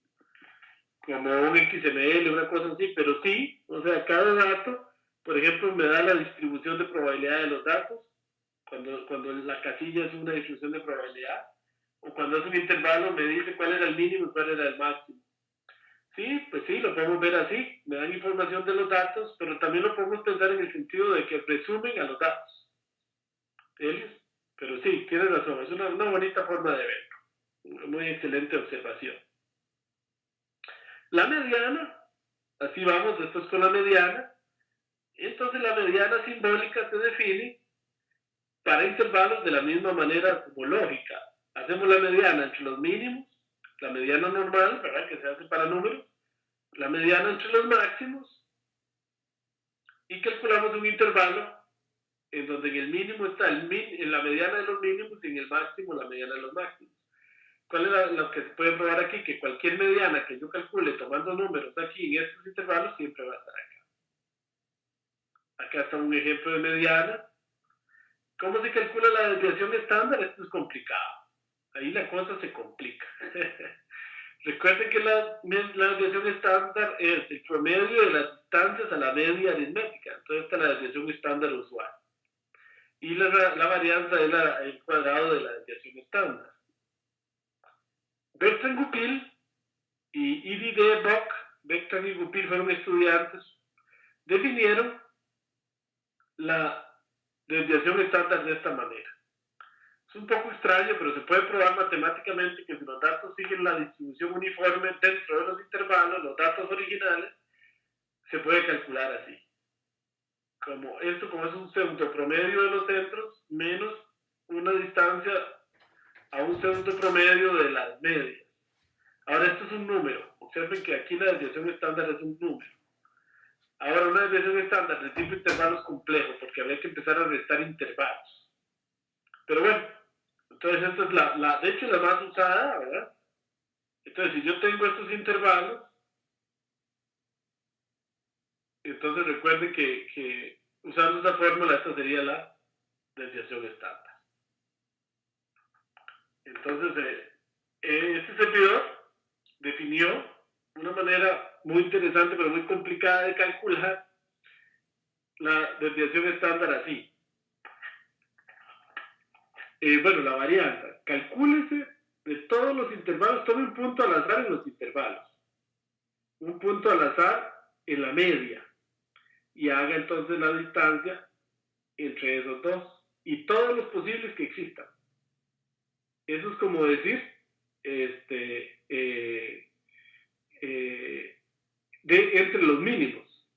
S1: XML, una cosa así, pero sí, o sea, cada dato, por ejemplo, me da la distribución de probabilidad de los datos, cuando la casilla es una distribución de probabilidad, o cuando es un intervalo me dice cuál era el mínimo y cuál era el máximo. Sí, pues sí, lo podemos ver así, me dan información de los datos, pero también lo podemos pensar en el sentido de que resumen a los datos. ¿Elios? Pero sí, tienes razón, es una bonita forma de verlo, una muy excelente observación. La mediana, así vamos, después con la mediana. Entonces la mediana simbólica se define para intervalos de la misma manera como lógica. Hacemos la mediana entre los mínimos, la mediana normal, ¿verdad? Que se hace para números, la mediana entre los máximos, y calculamos un intervalo en donde en el mínimo está en la mediana de los mínimos y en el máximo la mediana de los máximos. ¿Cuál es lo que se puede probar aquí? Que cualquier mediana que yo calcule tomando números aquí en estos intervalos siempre va a estar acá. Acá está un ejemplo de mediana. ¿Cómo se calcula la desviación estándar? Esto es complicado. Ahí la cosa se complica. Recuerden que la desviación estándar es el promedio de las distancias a la media aritmética. Entonces esta es la desviación estándar usual. Y la varianza es el cuadrado de la desviación estándar. Bertrand Goupil y Didier Bock, Bertrand y Goupil fueron estudiantes, definieron la desviación estándar de esta manera. Es un poco extraño, pero se puede probar matemáticamente que si los datos siguen la distribución uniforme dentro de los intervalos, los datos originales, se puede calcular así. Como es un pseudo promedio de los centros menos una distancia a un pseudo promedio de las medias. Ahora, esto es un número. Observen que aquí la desviación estándar es un número. Ahora, una desviación estándar de tipo intervalo es complejo, porque habría que empezar a restar intervalos. Pero bueno, entonces esta es de hecho la más usada, ¿verdad? Entonces, si yo tengo estos intervalos, Entonces recuerden que usando esta fórmula, esta sería la desviación estándar. Entonces, este servidor definió una manera muy interesante, pero muy complicada de calcular la desviación estándar así. Bueno, la varianza. Calcúlese de todos los intervalos, tome un punto al azar en los intervalos. Un punto al azar en la media. Y haga entonces la distancia entre esos dos. Y todos los posibles que existan. Eso es como decir, entre los mínimos.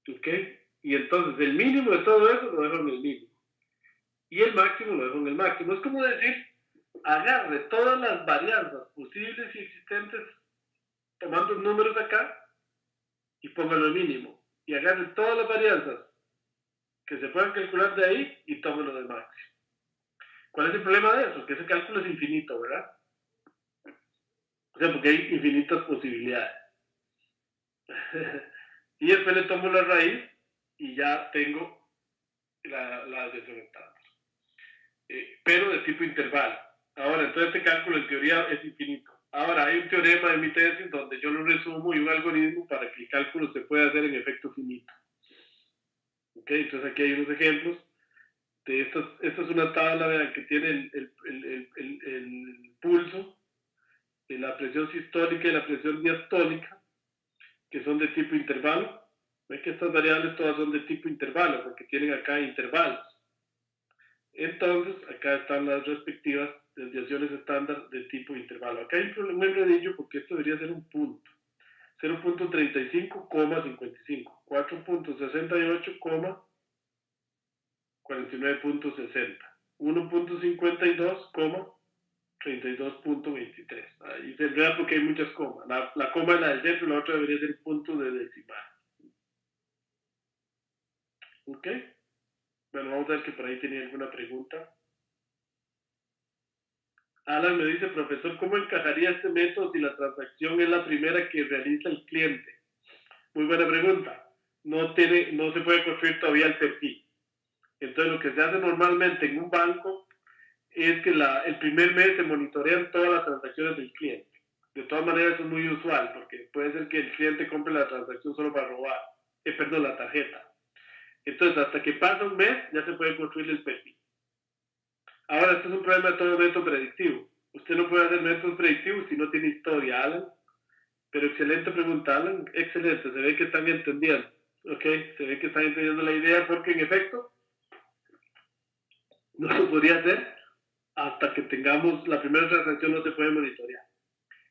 S1: ¿Ok? Y entonces el mínimo de todo eso lo dejo en el mínimo. Y el máximo lo dejo en el máximo. Es como decir, agarre todas las varianzas posibles y existentes tomando números acá y póngalo al mínimo. Y agarre todas las varianzas que se puedan calcular de ahí y tómelo del máximo. ¿Cuál es el problema de eso? Que ese cálculo es infinito, ¿verdad? O sea, porque hay infinitas posibilidades. Y después le tomo la raíz y ya tengo la desviación estándar. Pero de tipo intervalo. Ahora, entonces este cálculo en teoría es infinito. Ahora, hay un teorema de mi tesis donde yo lo resumo y un algoritmo para que el cálculo se pueda hacer en efecto finito. Ok, entonces aquí hay unos ejemplos. Esta es una tabla, vean, que tiene el pulso, la presión sistólica y la presión diastólica, que son de tipo intervalo. Ven que estas variables todas son de tipo intervalo, porque tienen acá intervalos. Entonces, acá están las respectivas desviaciones estándar de tipo intervalo. Acá hay un enredillo porque esto debería ser un punto. 0.35,55, 4.68,49.60, 1.52,32.23. Ahí se enreda porque hay muchas comas. La coma es la del centro y la otra debería ser punto de decimal. ¿Ok? Bueno, vamos a ver que por ahí tenía alguna pregunta. Alan me dice, profesor, ¿cómo encajaría este método si la transacción es la primera que realiza el cliente? Muy buena pregunta. No se puede construir todavía el perfil. Entonces, lo que se hace normalmente en un banco es que el primer mes se monitorean todas las transacciones del cliente. De todas maneras, eso es muy usual, porque puede ser que el cliente compre la transacción solo para robar, perdón, la tarjeta. Entonces, hasta que pasa un mes, ya se puede construir el perfil. Ahora, este es un problema de todo método predictivo. Usted no puede hacer métodos predictivos si no tiene historia, Alan. Pero excelente pregunta, Alan. Excelente, se ve que están entendiendo. ¿Ok? Se ve que están entendiendo la idea porque, en efecto, no se podría hacer hasta que tengamos la primera transacción, no se puede monitorear.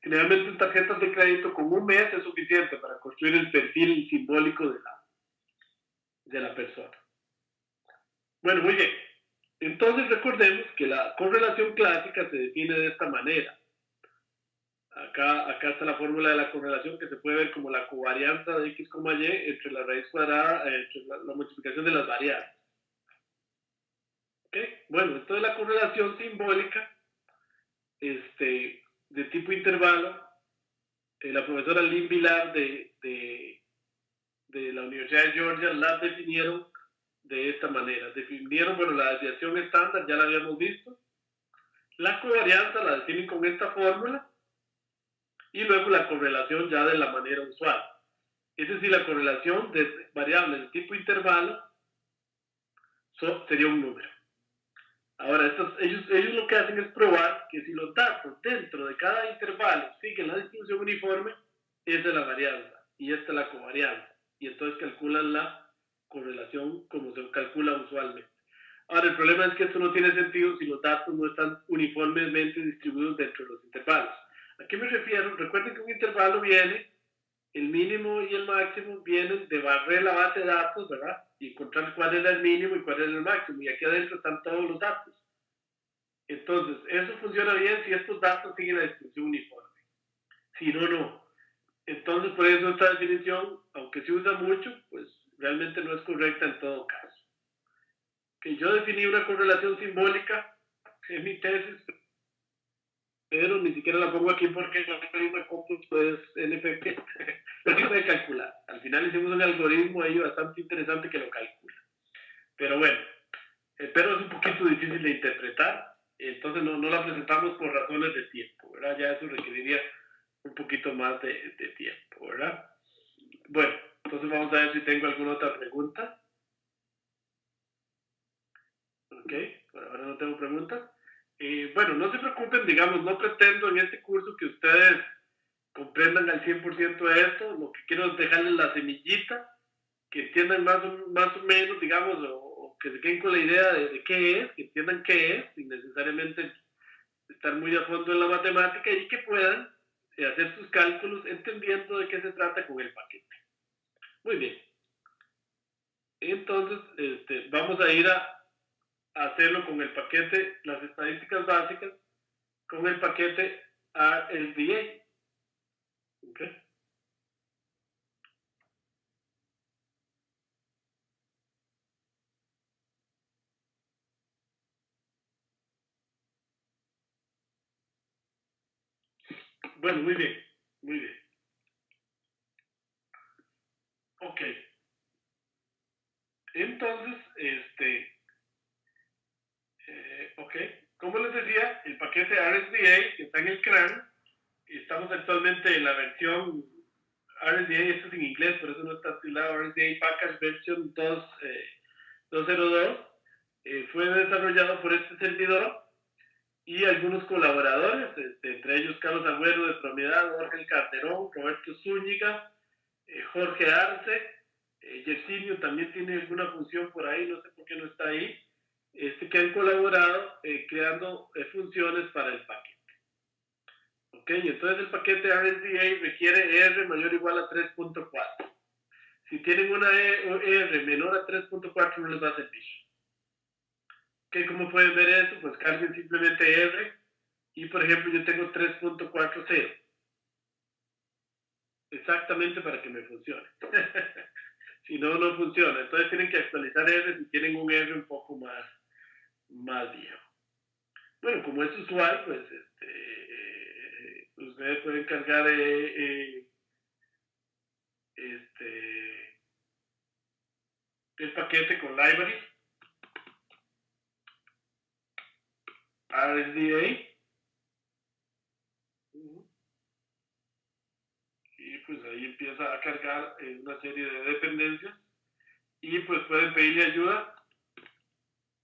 S1: Generalmente en tarjetas de crédito con un mes es suficiente para construir el perfil simbólico de la persona. Bueno, muy bien. Entonces recordemos que la correlación clásica se define de esta manera. Acá está la fórmula de la correlación que se puede ver como la covarianza de x, y entre la raíz cuadrada, entre la multiplicación de las variables. ¿Okay? Bueno, esto es la correlación simbólica de tipo intervalo. La profesora Lynn Villar de la Universidad de Georgia la definieron de esta manera. Definieron, bueno, la desviación estándar, ya la habíamos visto. La covarianza la definen con esta fórmula. Y luego la correlación ya de la manera usual. Es decir, la correlación de variables de tipo intervalo sería un número. Ahora, ellos lo que hacen es probar que si los datos dentro de cada intervalo siguen la distribución uniforme, esa es la varianza y esta es la covarianza. Y entonces calculan la correlación como se calcula usualmente. Ahora, el problema es que esto no tiene sentido si los datos no están uniformemente distribuidos dentro de los intervalos. ¿A qué me refiero? Recuerden que un intervalo viene, el mínimo y el máximo vienen de barrer la base de datos, ¿verdad? Y encontrar cuál era el mínimo y cuál era el máximo. Y aquí adentro están todos los datos. Entonces, eso funciona bien si estos datos siguen la distribución uniforme. Si no, no. Entonces, por eso esta definición, aunque se usa mucho, pues realmente no es correcta en todo caso. Que yo definí una correlación simbólica en mi tesis, pero ni siquiera la pongo aquí porque el algoritmo de cómputo es NFP, pero sí puede calcular. Al final hicimos un algoritmo ahí bastante interesante que lo calcula. Pero bueno, pero es un poquito difícil de interpretar, entonces no la presentamos por razones de tiempo, ¿verdad? Ya eso requeriría un poquito más de tiempo, ¿verdad? Bueno, entonces vamos a ver si tengo alguna otra pregunta. Ok, por ahora no tengo preguntas. Bueno, no se preocupen, digamos, no pretendo en este curso que ustedes comprendan al 100% de esto, lo que quiero es dejarles la semillita, que entiendan más o menos, digamos, o que se queden con la idea de qué es, que entiendan qué es, sin necesariamente estar muy a fondo en la matemática y que puedan hacer sus cálculos entendiendo de qué se trata con el paquete. Muy bien. Entonces, vamos a ir a hacerlo con el paquete, las estadísticas básicas, con el paquete RSDA. ¿Okay? Bueno, muy bien, muy bien. Ok. Entonces, ok. Como les decía, el paquete RSDA que está en el CRAN, estamos actualmente en la versión RSDA, esto es en inglés, por eso no está titulado RSDA Package Version 2.02, fue desarrollado por este servidor y algunos colaboradores, entre ellos Carlos Agüero de Promedad, Jorge Calderón, Roberto Zúñiga, Jorge Arce, Yersinio también tiene alguna función por ahí, no sé por qué no está ahí, que han colaborado creando funciones para el paquete. Ok, entonces el paquete RSDA requiere R mayor o igual a 3.4. Si tienen una R menor a 3.4 no les va a servir. Ok, ¿cómo pueden ver eso? Pues carguen simplemente R y por ejemplo yo tengo 3.40 exactamente para que me funcione. Si no, no funciona. Entonces tienen que actualizar R si tienen un R un poco más viejo. Bueno, como es usual, pues ustedes pueden cargar el paquete con library RSDA y pues ahí empieza a cargar una serie de dependencias y pues pueden pedirle ayuda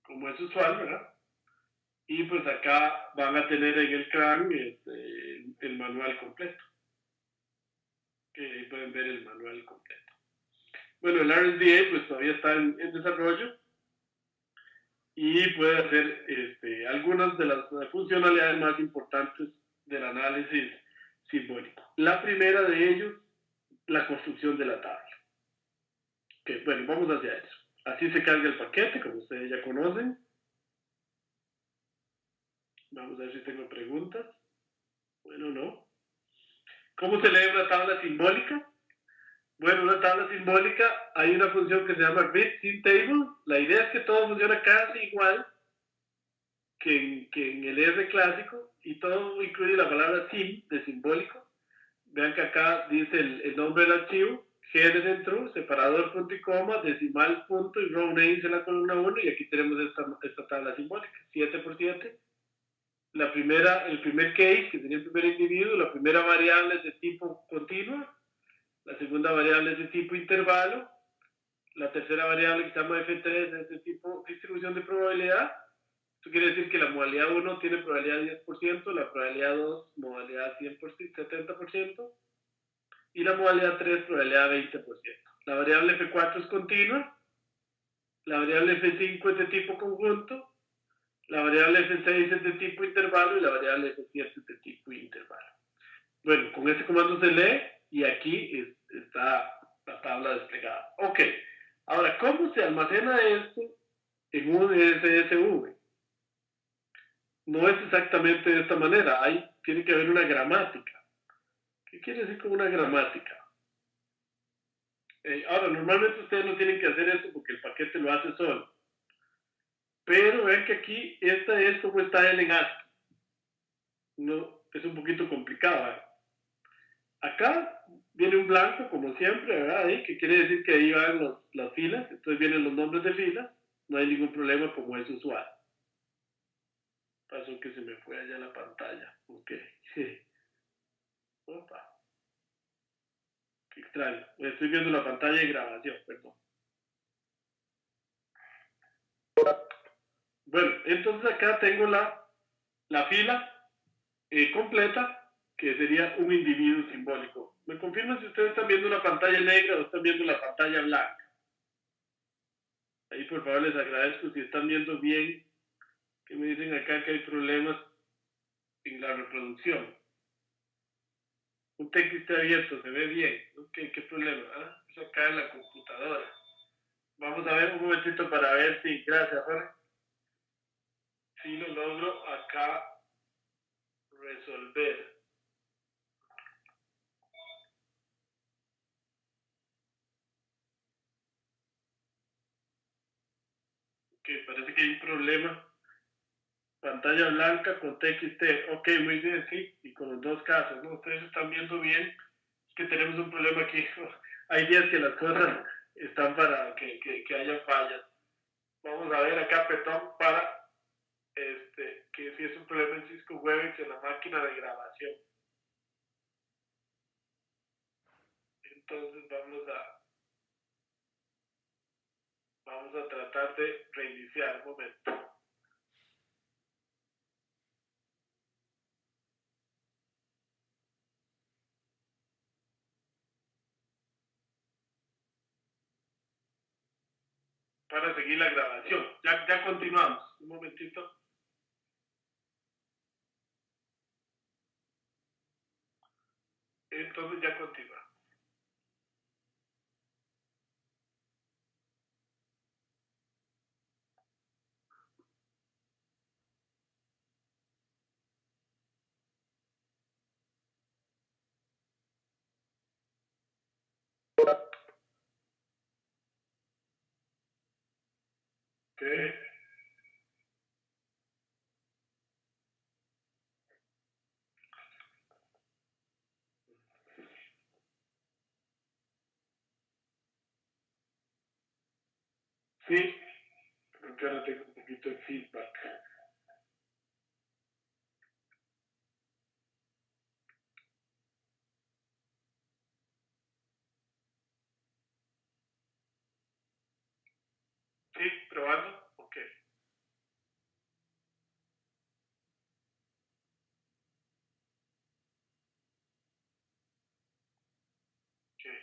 S1: como es usual, ¿verdad? Y pues acá van a tener en el CRAN el manual completo, que ahí pueden ver el manual completo. Bueno, el RSDA pues todavía está en desarrollo y puede hacer algunas de las funcionalidades más importantes del análisis simbólico. La primera de ellos, la construcción de la tabla. Okay, bueno, vamos hacia eso. Así se carga el paquete, como ustedes ya conocen. Vamos a ver si tengo preguntas. Bueno, no. ¿Cómo se lee una tabla simbólica? Bueno, una tabla simbólica, hay una función que se llama read_sim_table. La idea es que todo funciona casi igual que en el R clásico y todo incluye la palabra sim de simbólico. Vean que acá dice el nombre del archivo, G de centro, separador, punto y coma, decimal, punto y row names en la columna 1 y aquí tenemos esta tabla simbólica, 7 por 7. El primer case, que sería el primer individuo, la primera variable es de tipo continuo, la segunda variable es de tipo intervalo, la tercera variable que se llama F3 es de tipo distribución de probabilidad. Esto quiere decir que la modalidad 1 tiene probabilidad 10%, la probabilidad 2 modalidad 100%, 70% y la modalidad 3 probabilidad 20%. La variable F4 es continua, la variable F5 es de tipo conjunto, la variable F6 es de tipo intervalo y la variable F7 es de tipo intervalo. Bueno, con este comando se lee y aquí está la tabla desplegada. Ok, ahora, ¿cómo se almacena esto en un SSV? No es exactamente de esta manera, tiene que haber una gramática. ¿Qué quiere decir con una gramática? Ahora, normalmente ustedes no tienen que hacer eso porque el paquete lo hace solo. Pero ven que aquí, esta es como está el en ASCII. No, es un poquito complicado. Acá viene un blanco, como siempre, ¿verdad? Ahí, que quiere decir que ahí van las filas, entonces vienen los nombres de filas, no hay ningún problema como es usual. Pasó que se me fue allá la pantalla. Ok. Opa, qué extraño. Estoy viendo la pantalla de grabación, perdón. Bueno, entonces acá tengo la fila completa, que sería un individuo simbólico. ¿Me confirman si ustedes están viendo una pantalla negra o están viendo la pantalla blanca? Ahí por favor les agradezco si están viendo bien, que me dicen acá que hay problemas en la reproducción. Un texto está abierto, se ve bien. Okay, ¿qué problema? ¿Ah? Es acá en la computadora. Vamos a ver un momentito para ver si, gracias Jorge, si lo logro acá resolver. Ok, parece que hay un problema. Pantalla blanca con TXT. Ok, muy bien, sí. Y con los dos casos, ¿no? Ustedes están viendo bien. Es que tenemos un problema aquí. Hay días que las cosas están para que haya fallas. Vamos a ver acá, perdón, para que si es un problema en Cisco Webex en la máquina de grabación. Entonces vamos a tratar de reiniciar un momento. Para seguir la grabación. Ya continuamos. Un momentito. Entonces ya continúa. Okay. Sí, creo que ahora tengo un poquito de feedback. Sí, probando. Ok. Okay.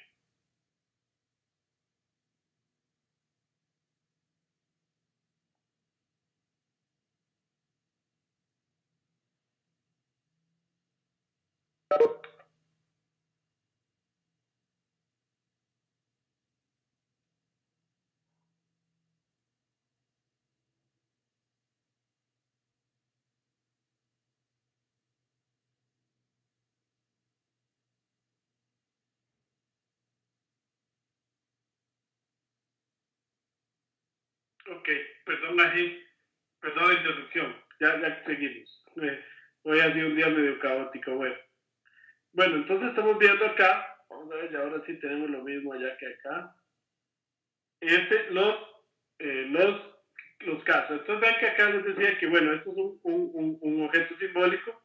S1: Ok, perdón, perdón la interrupción. Ya seguimos. Hoy ha sido un día medio caótico. Bueno, entonces estamos viendo acá. Vamos a ver, y ahora sí tenemos lo mismo allá que acá. Los casos. Entonces vean que acá les decía que, bueno, esto es un objeto simbólico.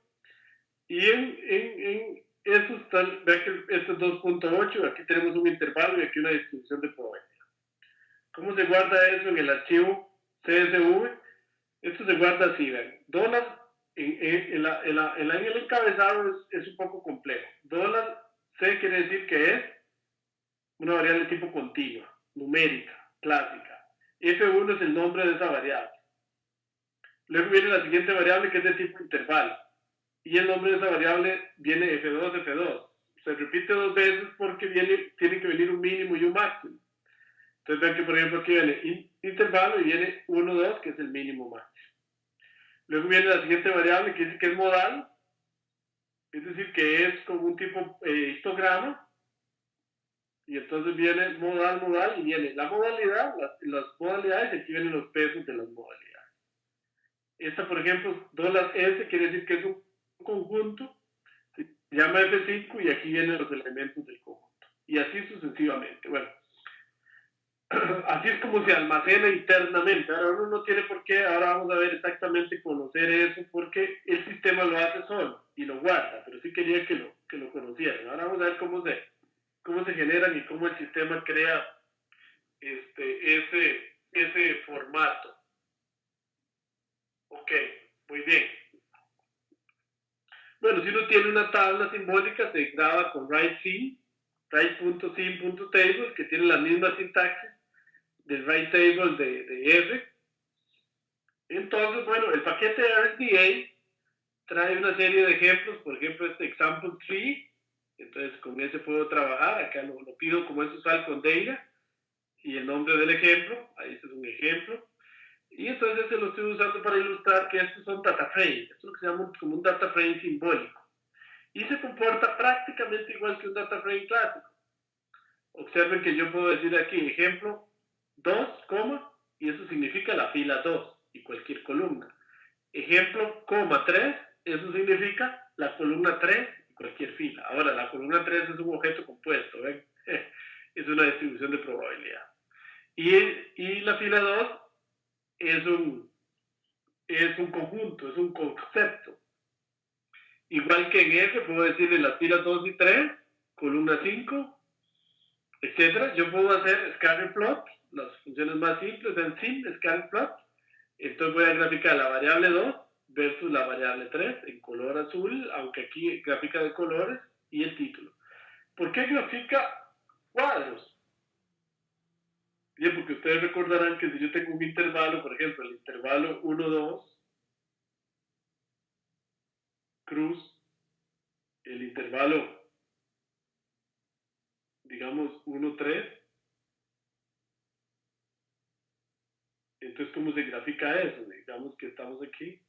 S1: Y en eso está, vean que esto es 2.8, aquí tenemos un intervalo y aquí una distribución de probabilidad. ¿Cómo se guarda eso en el archivo CSV? Esto se guarda así, vean. Dólar, en el encabezado es un poco complejo. Dólar C quiere decir que es una variable de tipo continua, numérica, clásica. F1 es el nombre de esa variable. Luego viene la siguiente variable que es de tipo intervalo. Y el nombre de esa variable viene F2, F2. Se repite dos veces porque tiene que venir un mínimo y un máximo. Entonces vean que por ejemplo aquí viene intervalo y viene 1, 2, que es el mínimo máximo. Luego viene la siguiente variable que dice que es modal, es decir, que es como un tipo histograma. Y entonces viene modal, modal, y viene la modalidad, las modalidades, y aquí vienen los pesos de las modalidades. Esta, por ejemplo, $S quiere decir que es conjunto, se llama F5 y aquí vienen los elementos del conjunto. Y así sucesivamente. Bueno, así es como se almacena internamente. Ahora uno no tiene por qué, ahora vamos a ver exactamente conocer eso, porque el sistema lo hace solo y lo guarda, pero sí quería que lo conocieran. Ahora vamos a ver cómo se generan y cómo el sistema crea ese formato. Ok, muy bien. Bueno, si uno tiene una tabla simbólica, se graba con write.sim.table, que tiene la misma sintaxis del write table de R. Entonces, bueno, el paquete RSDA trae una serie de ejemplos, por ejemplo, este example tree, entonces con ese puedo trabajar, acá lo pido como es usual con data, y el nombre del ejemplo, ahí este es un ejemplo, y entonces se lo estoy usando para ilustrar que estos son data frames, esto es lo que se llama como un data frame simbólico, y se comporta prácticamente igual que un data frame clásico. Observen que yo puedo decir aquí, ejemplo 2, y eso significa la fila 2 y cualquier columna. Ejemplo, 3, eso significa la columna 3 y cualquier fila. Ahora, la columna 3 es un objeto compuesto, ¿ven? Es una distribución de probabilidad. Y la fila 2 es un conjunto, es un concepto. Igual que en F, puedo decirle las filas 2 y 3, columna 5, etcétera. Yo puedo hacer scatter plot, las funciones más simples en sim, scatter plot. Entonces voy a graficar la variable 2 versus la variable 3 en color azul, aunque aquí gráfica de colores, y el título. ¿Por qué grafica cuadros? Bien, porque ustedes recordarán que si yo tengo un intervalo, por ejemplo, el intervalo 1, 2, cruz, el intervalo, digamos, 1, 3, entonces, ¿cómo se grafica eso? Digamos que estamos aquí,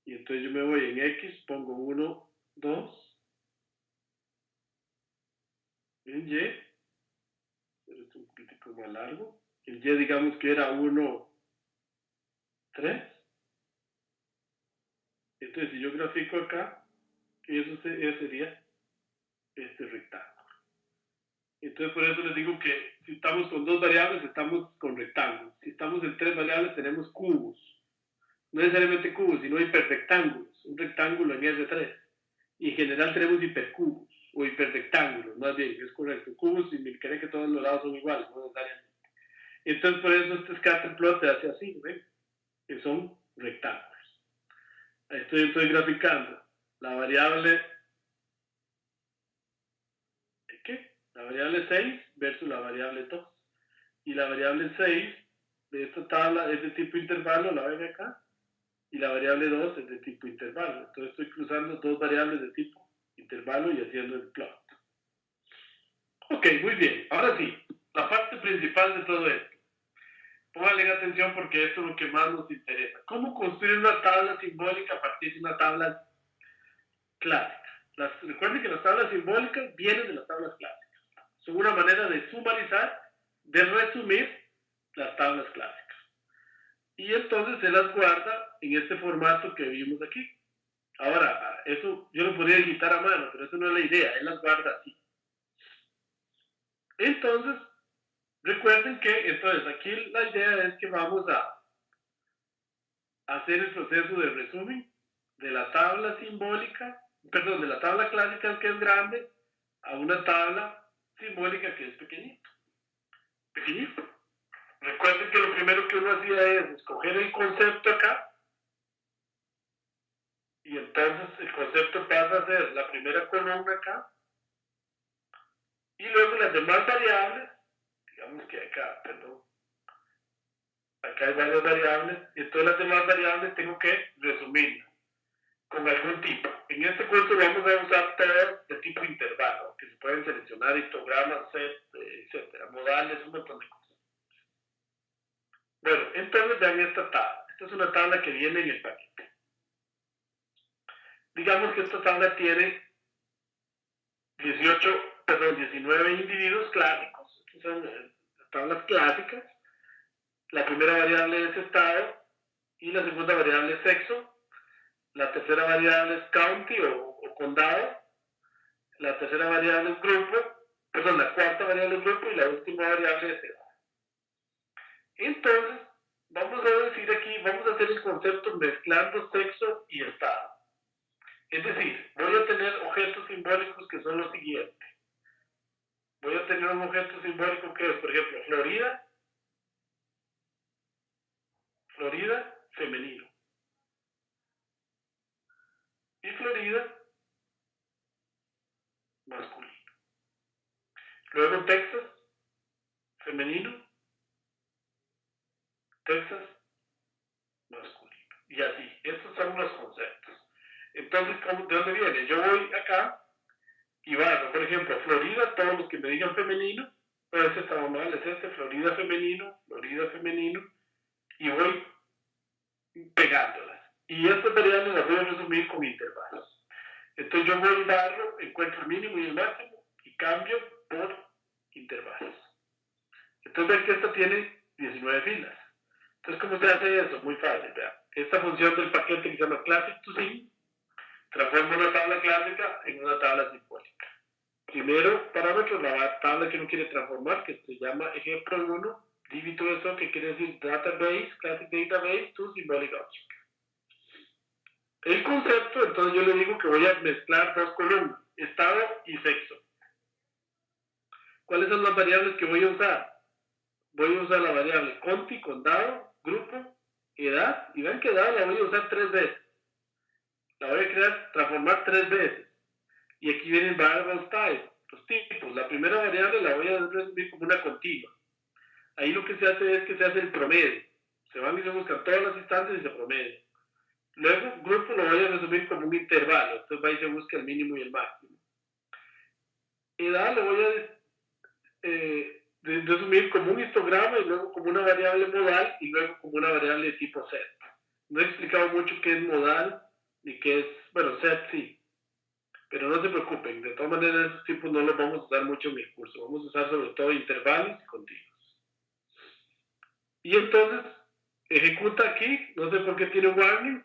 S1: y entonces yo me voy en X, pongo 1, 2, en Y, pero es un poquitico más largo, el Y digamos que era 1, 3, entonces si yo grafico acá, eso sería este rectángulo. Entonces por eso les digo que si estamos con dos variables, estamos con rectángulos. Si estamos en tres variables, tenemos cubos. No necesariamente cubos, sino hiperrectángulos. Un rectángulo en R3. Y en general tenemos hipercubos o hiperrectángulos, más bien, es correcto. Cubos significaría que todos los lados son iguales, no necesariamente. Entonces por eso este scatter plot se hace así, ¿ven? Que son rectángulos. Estoy graficando la variable, ¿qué? La variable 6 versus la variable 2. Y la variable 6 de esta tabla es de tipo intervalo, la ven acá, y la variable 2 es de tipo intervalo. Entonces estoy cruzando dos variables de tipo intervalo y haciendo el plot. Ok, muy bien. Ahora sí, la parte principal de todo esto. Pónganle atención porque esto es lo que más nos interesa. ¿Cómo construir una tabla simbólica a partir de una tabla clásica? Recuerden que las tablas simbólicas vienen de las tablas clásicas. Son una manera de sumarizar, de resumir las tablas clásicas. Y entonces se las guarda en este formato que vimos aquí. Ahora, eso yo lo podría editar a mano, pero eso no es la idea, él las guarda así. Entonces, recuerden que, entonces, aquí la idea es que vamos a hacer el proceso de resumen de la tabla simbólica, perdón, de la tabla clásica que es grande, a una tabla simbólica que es pequeñito. Pequeñito. Recuerden que lo primero que uno hacía es escoger el concepto acá, y entonces el concepto pasa a ser la primera columna acá, y luego las demás variables, digamos que acá, perdón, acá hay varias variables, y todas las demás variables tengo que resumirlas con algún tipo. En este curso vamos a usar tags de tipo intervalo, que se pueden seleccionar histogramas, set, etcétera, modales, un montón de cosas. Bueno, entonces vean esta tabla. Esta es una tabla que viene en el paquete. Digamos que esta tabla tiene 19 individuos clásicos. Estas son las tablas clásicas. La primera variable es estado y la segunda variable es sexo. la tercera variable es county o condado, la tercera variable es grupo, perdón, la cuarta variable es grupo y la última variable es edad. Entonces, vamos a decir aquí, vamos a hacer el concepto mezclando sexo y estado. Es decir, voy a tener objetos simbólicos que son los siguientes. Voy a tener un objeto simbólico que es, por ejemplo, Florida, femenino. Y Florida, masculino. Luego Texas, femenino. Texas, masculino. Y así, estos son los conceptos. Entonces, ¿de dónde viene? Yo voy acá y barro, por ejemplo, Florida, todos los que me digan femenino, pero este estaba mal, es este, Florida femenino, y voy pegándolas. Y estas variables las voy a resumir con intervalos. Entonces yo voy barro, encuentro el mínimo y el máximo y cambio por intervalos. Entonces ven que esta tiene 19 filas. Entonces, ¿cómo se hace eso? Muy fácil, vean. Esta función del paquete que se llama Classic to Sim transforma una tabla clásica en una tabla simbólica. Primero parámetro, la tabla que uno quiere transformar, que se llama ejemplo 1, dígito eso, que quiere decir database, classic database to symbolic object. El concepto, entonces yo le digo que voy a mezclar dos columnas, estado y sexo. ¿Cuáles son las variables que voy a usar? Voy a usar la variable conti, condado, grupo, edad, y ven que edad la voy a usar 3 veces. La voy a transformar 3 veces. Y aquí vienen variables type, los tipos. La primera variable la voy a resumir como una continua. Ahí lo que se hace es que se hace el promedio. Se van y se buscan todas las instancias y se promedia. Luego, grupo lo voy a resumir como un intervalo. Entonces va y se busca el mínimo y el máximo. Edad lo voy a resumir como un histograma y luego como una variable modal y luego como una variable de tipo set. No he explicado mucho qué es modal ni qué es, bueno, set sí. Pero no se preocupen, de todas maneras esos tipos no los vamos a usar mucho en el curso. Vamos a usar sobre todo intervalos y continuos. Y entonces, ejecuta aquí, no sé por qué tiene un warning.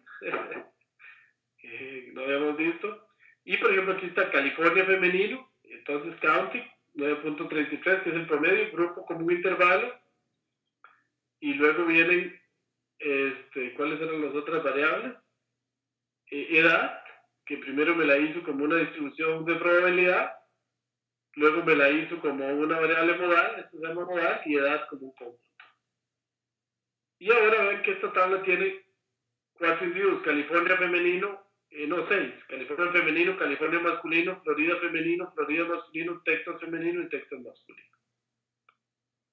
S1: No habíamos visto. Y por ejemplo aquí está California femenino, entonces county 9.33, que es el promedio, grupo como un intervalo. Y luego vienen, ¿cuáles eran las otras variables? Edad, que primero me la hizo como una distribución de probabilidad, luego me la hizo como una variable modal, esto se llama modal, y edad como un cómputo. Y ahora ven que esta tabla tiene 4 individuos, California femenino, no 6, California femenino, California masculino, Florida femenino, Florida masculino, Texas femenino y Texas masculino.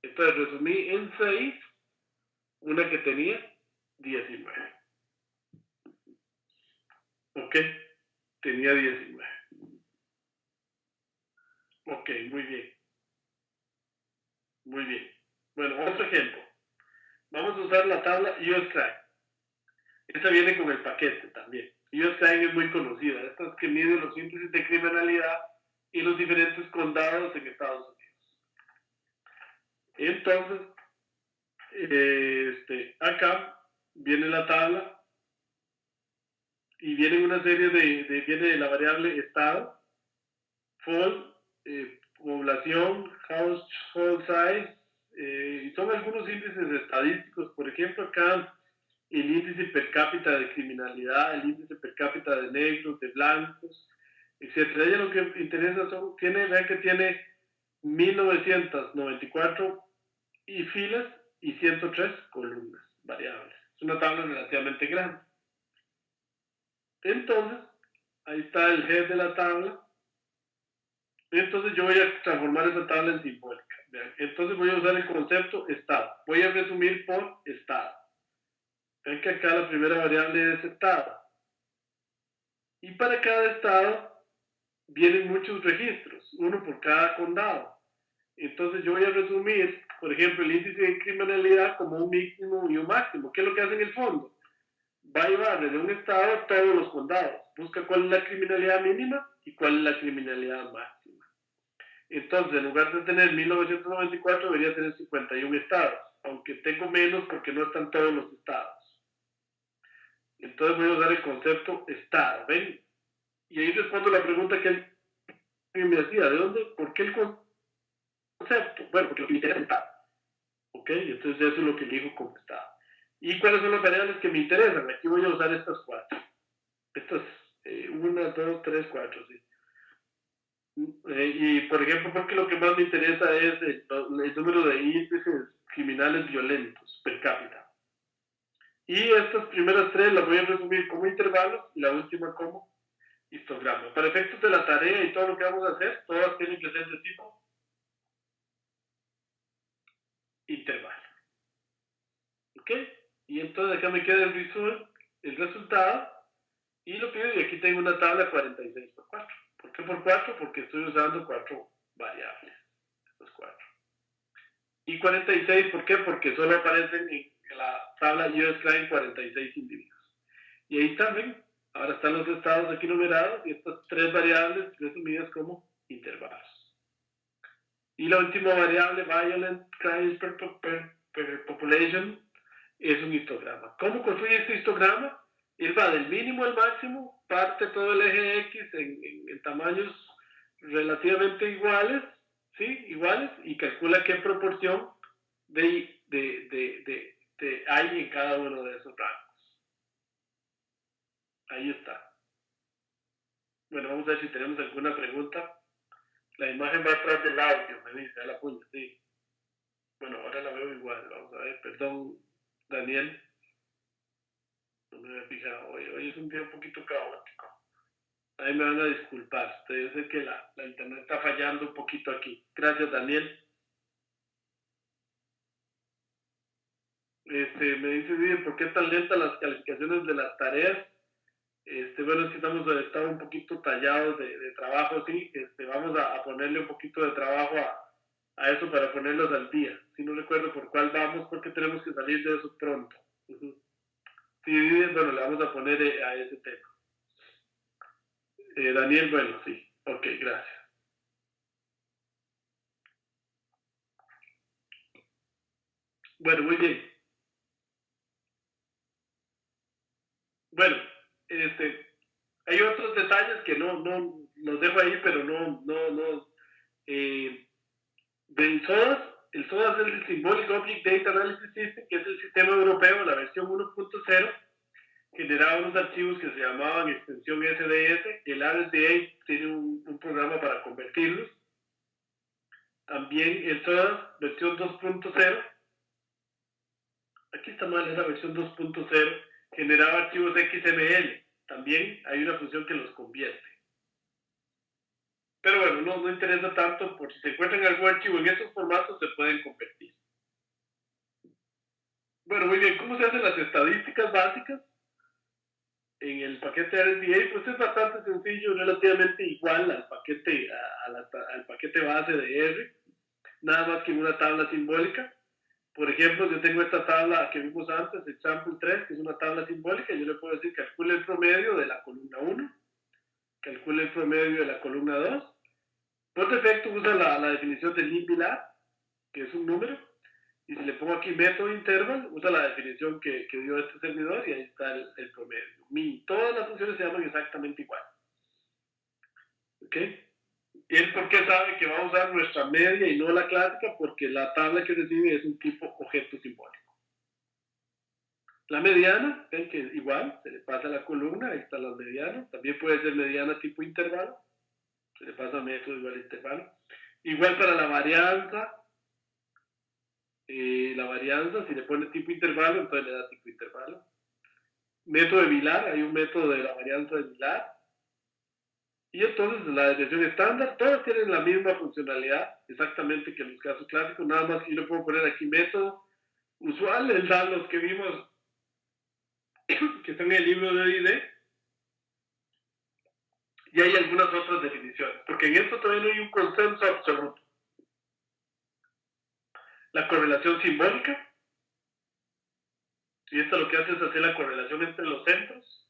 S1: Entonces resumí en 6 una que tenía 19. Ok, tenía 19. Ok, muy bien. Muy bien. Bueno, otro ejemplo. Vamos a usar la tabla USCrime. Esta viene con el paquete también. USCrime es muy conocida. Esta es que mide los índices de criminalidad y los diferentes condados en Estados Unidos. Entonces, acá viene la tabla y viene una serie viene de la variable estado, fall, población, household size, y son algunos índices estadísticos. Por ejemplo, acá el índice per cápita de criminalidad, el índice per cápita de negros, de blancos, etc. Ella lo que interesa vean que tiene 1994 y filas y 103 columnas variables. Es una tabla relativamente grande. Entonces, ahí está el head de la tabla. Entonces yo voy a transformar esa tabla en simbólica. Vean. Entonces voy a usar el concepto estado. Voy a resumir por estado. Ven que acá la primera variable es estado. Y para cada estado vienen muchos registros, uno por cada condado. Entonces yo voy a resumir, por ejemplo, el índice de criminalidad como un mínimo y un máximo. ¿Qué es lo que hace en el fondo? Va y va desde un estado a todos los condados. Busca cuál es la criminalidad mínima y cuál es la criminalidad máxima. Entonces, en lugar de tener 1994, debería tener 51 estados, aunque tengo menos porque no están todos los estados. entonces voy a usar el concepto estado, ¿ven? Y ahí respondo la pregunta que él me hacía, ¿de dónde? ¿Por qué el concepto? Bueno, porque lo que me interesa es estado, ¿ok? Entonces eso es lo que elijo como estado. ¿Y cuáles son las variables que me interesan? Aquí voy a usar estas 4. Estas, 1, 2, 3, 4, sí. Y por ejemplo, porque lo que más me interesa es el número de índices criminales violentos per cápita. Y estas primeras 3 las voy a resumir como intervalos y la última como histograma. Para efectos de la tarea y todo lo que vamos a hacer, todas tienen que ser de tipo intervalo. ¿Ok? Y entonces acá me queda el resultado, y lo pido, y aquí tengo una tabla 46 por 4. ¿Por qué por 4? Porque estoy usando 4 variables. Estos 4. Y 46, ¿por qué? Porque solo aparecen en la tabla US Crime 46 individuos. Y ahí también, ahora están los estados aquí numerados y estas 3 variables resumidas como intervalos. Y la última variable, Violent Crimes per Population, es un histograma. ¿Cómo construye este histograma? Él va del mínimo al máximo, parte todo el eje X en tamaños relativamente iguales, ¿sí? Iguales, y calcula qué proporción de hay en cada uno de esos rangos. Ahí está. Bueno, vamos a ver si tenemos alguna pregunta. La imagen va atrás del audio, me dice, a la punta, sí. Bueno, ahora la veo igual, vamos a ver, perdón, Daniel. No me había fijado, hoy es un día un poquito caótico. Ahí me van a disculpar, yo sé que la internet está fallando un poquito aquí. Gracias, Daniel. Me dice, ¿por qué tan lentas las calificaciones de las tareas? Bueno, es que estamos un poquito tallados de trabajo, sí. Vamos a ponerle un poquito de trabajo a eso para ponerlos al día. Si no recuerdo por cuál vamos, porque tenemos que salir de eso pronto. Sí, bueno, le vamos a poner a ese tema. Daniel, bueno, sí. Ok, gracias. Bueno, muy bien. Bueno, hay otros detalles que no los dejo ahí, pero no. Del SOAS, el SOAS es el Symbolic Object Data Analysis System, que es el sistema europeo, la versión 1.0, generaba unos archivos que se llamaban extensión SDS. El RSDA tiene un programa para convertirlos. También el SOAS, versión 2.0, aquí está mal, es la versión 2.0, generaba archivos XML. También hay una función que los convierte. Pero bueno, no interesa tanto, por si se encuentran algún archivo en esos formatos, se pueden convertir. Bueno, muy bien, ¿cómo se hacen las estadísticas básicas en el paquete RSDA? Pues es bastante sencillo, relativamente igual al paquete base de R, nada más que en una tabla simbólica. Por ejemplo, yo tengo esta tabla que vimos antes, example 3, que es una tabla simbólica. Yo le puedo decir, calcule el promedio de la columna 1, calcule el promedio de la columna 2. Por defecto usa la definición del INVILAR, que es un número, y si le pongo aquí método interval, usa la definición que dio este servidor, y ahí está el promedio. Todas las funciones se llaman exactamente igual. ¿Ok? ¿Y él por qué sabe que va a usar nuestra media y no la clásica? Porque la tabla que recibe es un tipo objeto simbólico. La mediana, ven que igual, se le pasa a la columna, ahí está la mediana. También puede ser mediana tipo intervalo, se le pasa método igual intervalo. Igual para la varianza, si le pone tipo intervalo, entonces le da tipo intervalo. Método de Vilar, hay un método de la varianza de Vilar. Y entonces la desviación estándar, todas tienen la misma funcionalidad, exactamente que en los casos clásicos, nada más que yo le puedo poner aquí método usual, el da los que vimos que están en el libro de ID, y hay algunas otras definiciones, porque en esto todavía no hay un consenso absoluto. La correlación simbólica, y esto lo que hace es hacer la correlación entre los centros.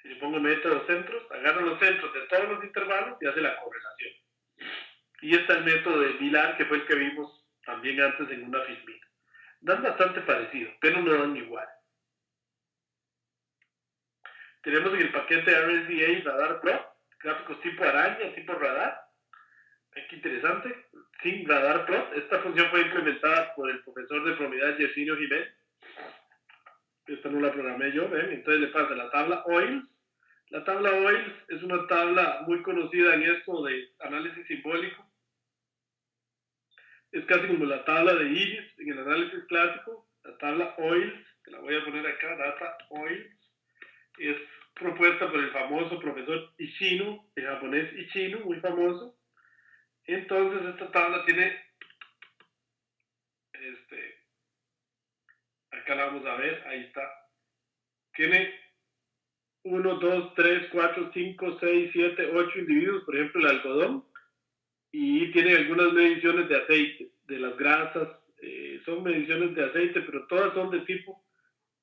S1: Si yo pongo método centros, agarra los centros de todos los intervalos y hace la correlación. Y está el método de Vilar, que fue el que vimos también antes en una filmina. Dan bastante parecido, pero no dan igual. Tenemos en el paquete RSDA Radar Pro, gráficos tipo araña, tipo radar. Qué interesante. Sin Radar Pro. Esta función fue implementada por el profesor de probabilidad Yersinio Jiménez. Esta no la programé yo, ¿ven? Entonces le pasa la tabla OILS. La tabla OILS es una tabla muy conocida en esto de análisis simbólico. Es casi como la tabla de Iris en el análisis clásico. La tabla OILS, que la voy a poner acá, data OILS, es propuesta por el famoso profesor Ishino, el japonés Ishino, muy famoso. Entonces esta tabla tiene, acá la vamos a ver, ahí está. Tiene 1, 2, 3, 4, 5, 6, 7, 8 individuos, por ejemplo el algodón, y tiene algunas mediciones de aceite, de las grasas, son mediciones de aceite, pero todas son de tipo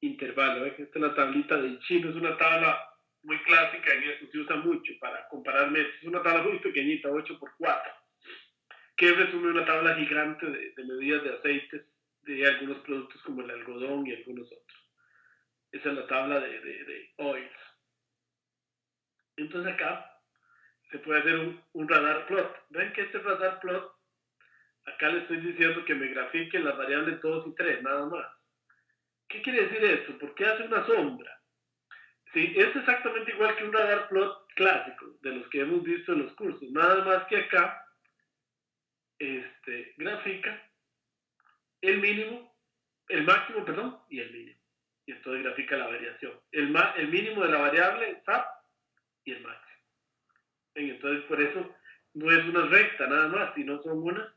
S1: intervalo. Esta es la tablita de Ishino, es una tabla muy clásica en esto, se usa mucho para comparar metros, es una tabla muy pequeñita, 8 por 4, que resume una tabla gigante de medidas de aceites de algunos productos como el algodón y algunos otros. Esa es la tabla de oils. Entonces acá se puede hacer un radar plot. Ven que este radar plot, acá le estoy diciendo que me grafique las variables 2 y 3, nada más. ¿Qué quiere decir esto? ¿Por qué hace una sombra? Sí, es exactamente igual que un radar plot clásico, de los que hemos visto en los cursos. Nada más que acá, grafica el mínimo, el máximo, perdón, y el mínimo. Y entonces grafica la variación. El mínimo de la variable SAP y el máximo. Entonces por eso no es una recta nada más, sino son unas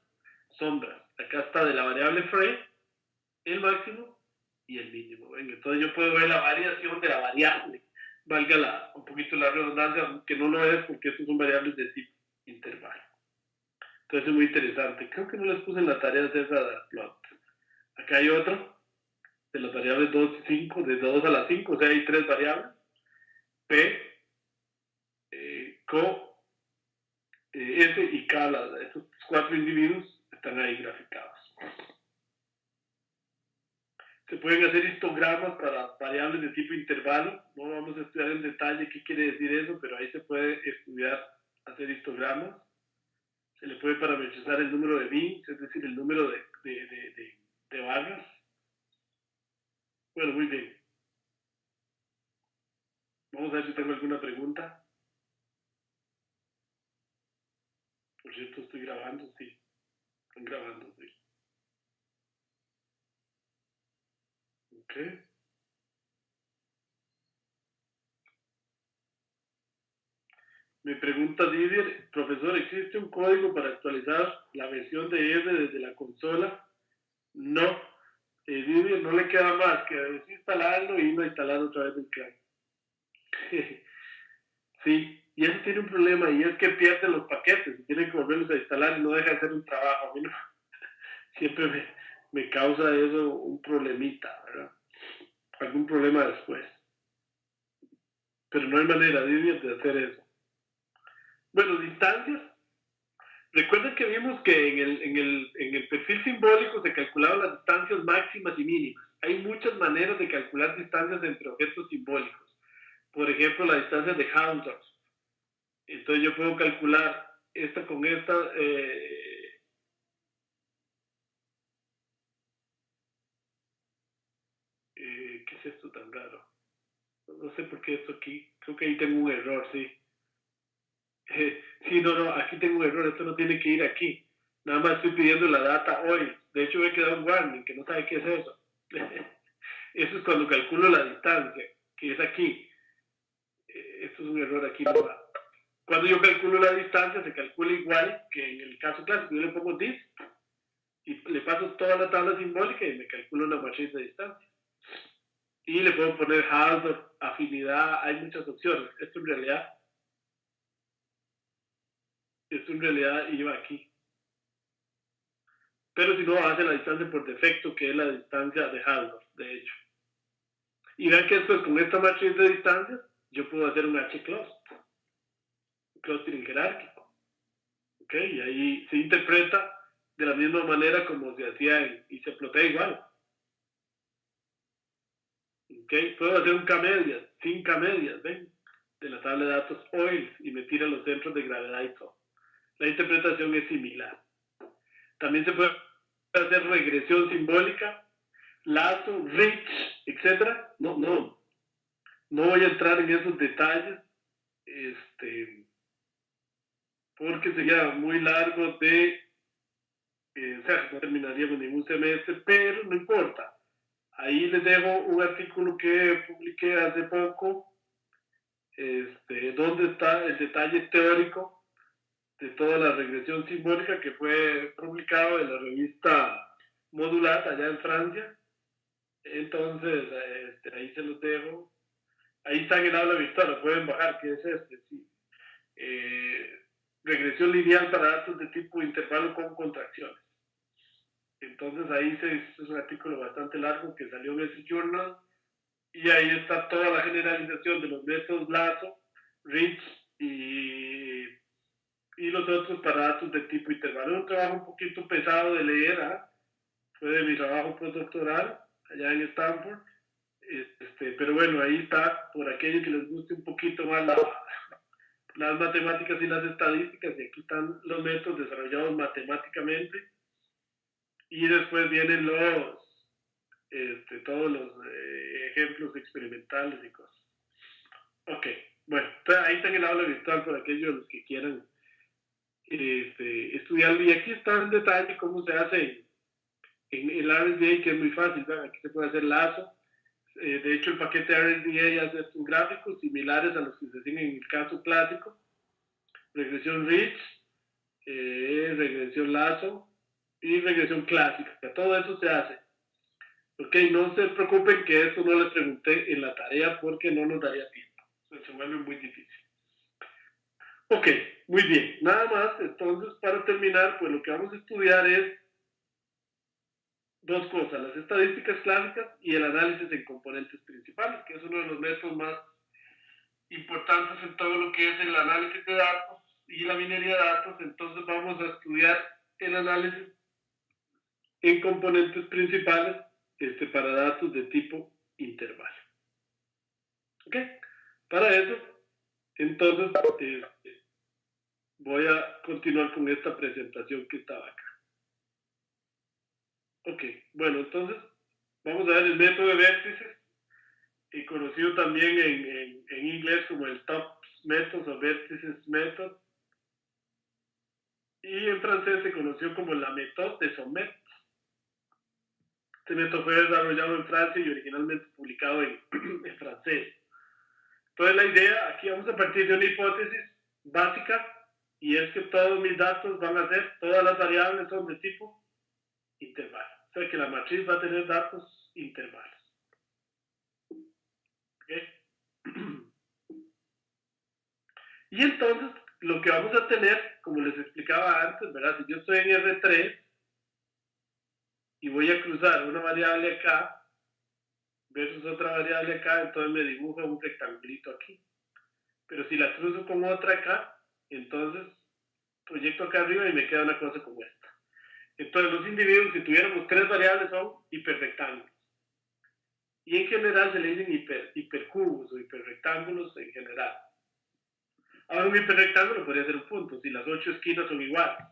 S1: sombras. Acá está de la variable Frey, el máximo y el mínimo. Entonces yo puedo ver la variación de la variable. Valga un poquito la redundancia, que no lo es porque estos son variables de tipo intervalo. Entonces es muy interesante. Creo que no les puse en la tarea de hacer radar plot. Acá hay otro de las variables 2 y 5, de 2 a la 5, o sea, hay 3 variables. P, CO, S y K, estos 4 individuos están ahí graficados. Se pueden hacer histogramas para variables de tipo intervalo. No vamos a estudiar en detalle qué quiere decir eso, pero ahí se puede estudiar, hacer histogramas. Se le puede parametrizar el número de bins, es decir, el número de barras. Bueno, muy bien. Vamos a ver si tengo alguna pregunta. Por cierto, estoy grabando, sí. Están grabando, sí. Ok. Me pregunta Didier, profesor, ¿existe un código para actualizar la versión de R desde la consola? No. Didier, no le queda más que desinstalarlo y no instalar otra vez el crack. Sí, y eso tiene un problema y es que pierde los paquetes y tiene que volverlos a instalar y no deja de hacer un trabajo. A mí no, siempre me causa eso un problemita, ¿verdad? Algún problema después. Pero no hay manera, Didier, de hacer eso. Bueno, distancias. Recuerden que vimos que en el perfil simbólico se calculaban las distancias máximas y mínimas. Hay muchas maneras de calcular distancias entre objetos simbólicos. Por ejemplo, la distancia de Hausdorff. Entonces yo puedo calcular esta con esta. ¿Qué es esto tan raro? No sé por qué esto aquí. Creo que ahí tengo un error, sí. Sí, no, aquí tengo un error. Esto no tiene que ir aquí. Nada más estoy pidiendo la data hoy. De hecho, me he quedado un warning que no sabe qué es eso. Eso es cuando calculo la distancia, que es aquí. Esto es un error aquí. Cuando yo calculo la distancia, se calcula igual que en el caso clásico. Yo le pongo this y le paso toda la tabla simbólica y me calculo una matriz de distancia. Y le puedo poner Hausdorff, afinidad, hay muchas opciones. Esto en realidad iba aquí. Pero si no, hace la distancia por defecto, que es la distancia de Hausdorff, de hecho. Y vean que después con esta matriz de distancias, yo puedo hacer un H-cluster, un clustering jerárquico. ¿Ok? Y ahí se interpreta de la misma manera como se hacía y se plotea igual. ¿Ok? Puedo hacer un K-medias. finca medias, ¿ven? De la tabla de datos OIL y me tira los centros de gravedad y todo. La interpretación es similar. También se puede hacer regresión simbólica, lazo, rich, etc. No voy a entrar en esos detalles, porque sería muy largo o sea, no terminaríamos ningún semestre, pero no importa. Ahí les dejo un artículo que publiqué hace poco, donde está el detalle teórico de toda la regresión simbólica que fue publicado en la revista Modulat allá en Francia. Entonces, ahí se los dejo. Ahí está en el aula virtual, lo pueden bajar, que es sí. Regresión lineal para datos de tipo intervalo con contracciones. Entonces ahí es un artículo bastante largo que salió en ese journal y ahí está toda la generalización de los métodos Lazo, Rich y los otros para datos de tipo intervalo. Es un trabajo un poquito pesado de leer, fue de mi trabajo postdoctoral allá en Stanford, pero bueno, ahí está, por aquellos que les guste un poquito más las matemáticas y las estadísticas, y aquí están los métodos desarrollados matemáticamente, y después vienen todos los ejemplos experimentales y cosas. Ok, bueno, entonces ahí está en el aula virtual por aquellos que quieran estudiarlo, y aquí está en detalle cómo se hace en el RSDA, que es muy fácil, ¿verdad? Aquí se puede hacer lazo. De hecho, el paquete RSDA hace estos gráficos similares a los que se hacen en el caso clásico. Regresión Rich, regresión Lazo y regresión clásica. Todo eso se hace. Ok, no se preocupen que esto no les pregunté en la tarea porque no nos daría tiempo. Se vuelve muy difícil. Ok, muy bien. Nada más, entonces, para terminar, pues lo que vamos a estudiar es dos cosas, las estadísticas clásicas y el análisis en componentes principales, que es uno de los métodos más importantes en todo lo que es el análisis de datos y la minería de datos. Entonces vamos a estudiar el análisis en componentes principales para datos de tipo intervalo. ¿Ok? Para eso, entonces, voy a continuar con esta presentación que estaba acá. Ok, bueno, entonces vamos a ver el método de vértices, y conocido también en inglés como el TOPS Method o Vértices Method, y en francés se conoció como la méthode de Sommet. Este método fue desarrollado en Francia y originalmente publicado en francés. Entonces la idea, aquí vamos a partir de una hipótesis básica, y es que todos mis datos van a ser, todas las variables son de tipo intervalo. O sea que la matriz va a tener datos intervalos. ¿Okay? Y entonces, lo que vamos a tener, como les explicaba antes, ¿verdad? Si yo estoy en R3 y voy a cruzar una variable acá versus otra variable acá, entonces me dibuja un rectangulito aquí. Pero si la cruzo con otra acá, entonces proyecto acá arriba y me queda una cosa como esta. Entonces los individuos, si tuviéramos tres variables, son hiperrectángulos. Y en general se le dicen hipercubos o hiperrectángulos en general. Ahora un hiperrectángulo podría ser un punto, si las 8 esquinas son iguales.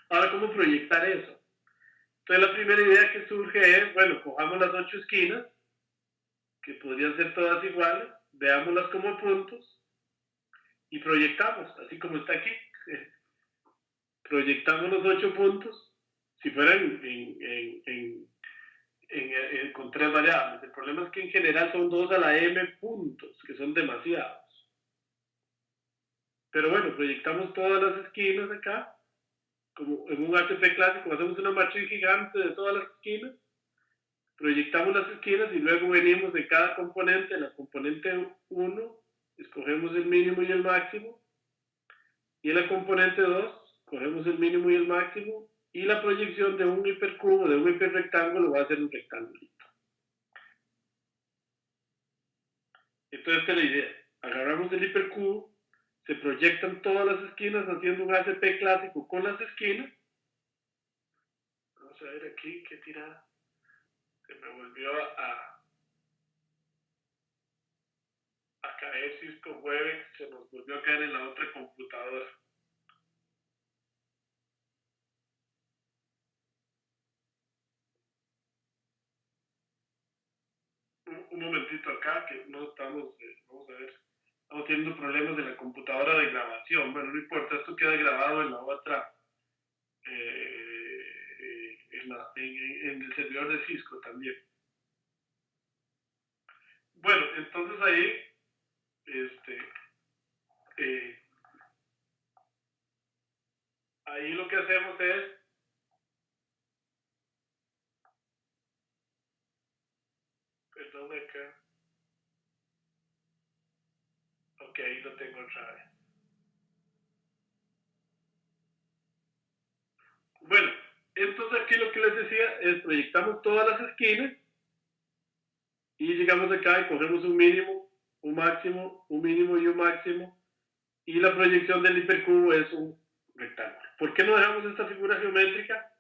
S1: Ahora, ¿cómo proyectar eso? Entonces la primera idea que surge es, bueno, cojamos las 8 esquinas, que podrían ser todas iguales, veámoslas como puntos, y proyectamos, así como está aquí. Proyectamos los 8 puntos, si fueran con tres variables. El problema es que en general son 2 a la m puntos, que son demasiados. Pero bueno, proyectamos todas las esquinas acá, como en un HP clásico, hacemos una matriz gigante de todas las esquinas, proyectamos las esquinas y luego venimos de cada componente, la componente 1, escogemos el mínimo y el máximo, y en la componente 2, cogemos el mínimo y el máximo, y la proyección de un hipercubo, de un hiperrectángulo, va a ser un rectangulito. Entonces, esta es la idea. Agarramos el hipercubo, se proyectan todas las esquinas haciendo un HP clásico con las esquinas. Vamos a ver aquí qué tirada. Se me volvió a caer Cisco Webex, se nos volvió a caer en la otra computadora. Un momentito acá, que no estamos, vamos a ver, estamos teniendo problemas de la computadora de grabación. Bueno, no importa, esto queda grabado en la otra, en el servidor de Cisco también. Bueno, entonces ahí, ahí lo que hacemos es, perdón acá, ok, ahí lo tengo otra vez. Bueno, entonces aquí lo que les decía es proyectamos todas las esquinas y llegamos acá y cogemos un mínimo, un máximo, un mínimo y un máximo, y la proyección del hipercubo es un rectángulo. ¿Por qué no dejamos esta figura geométrica?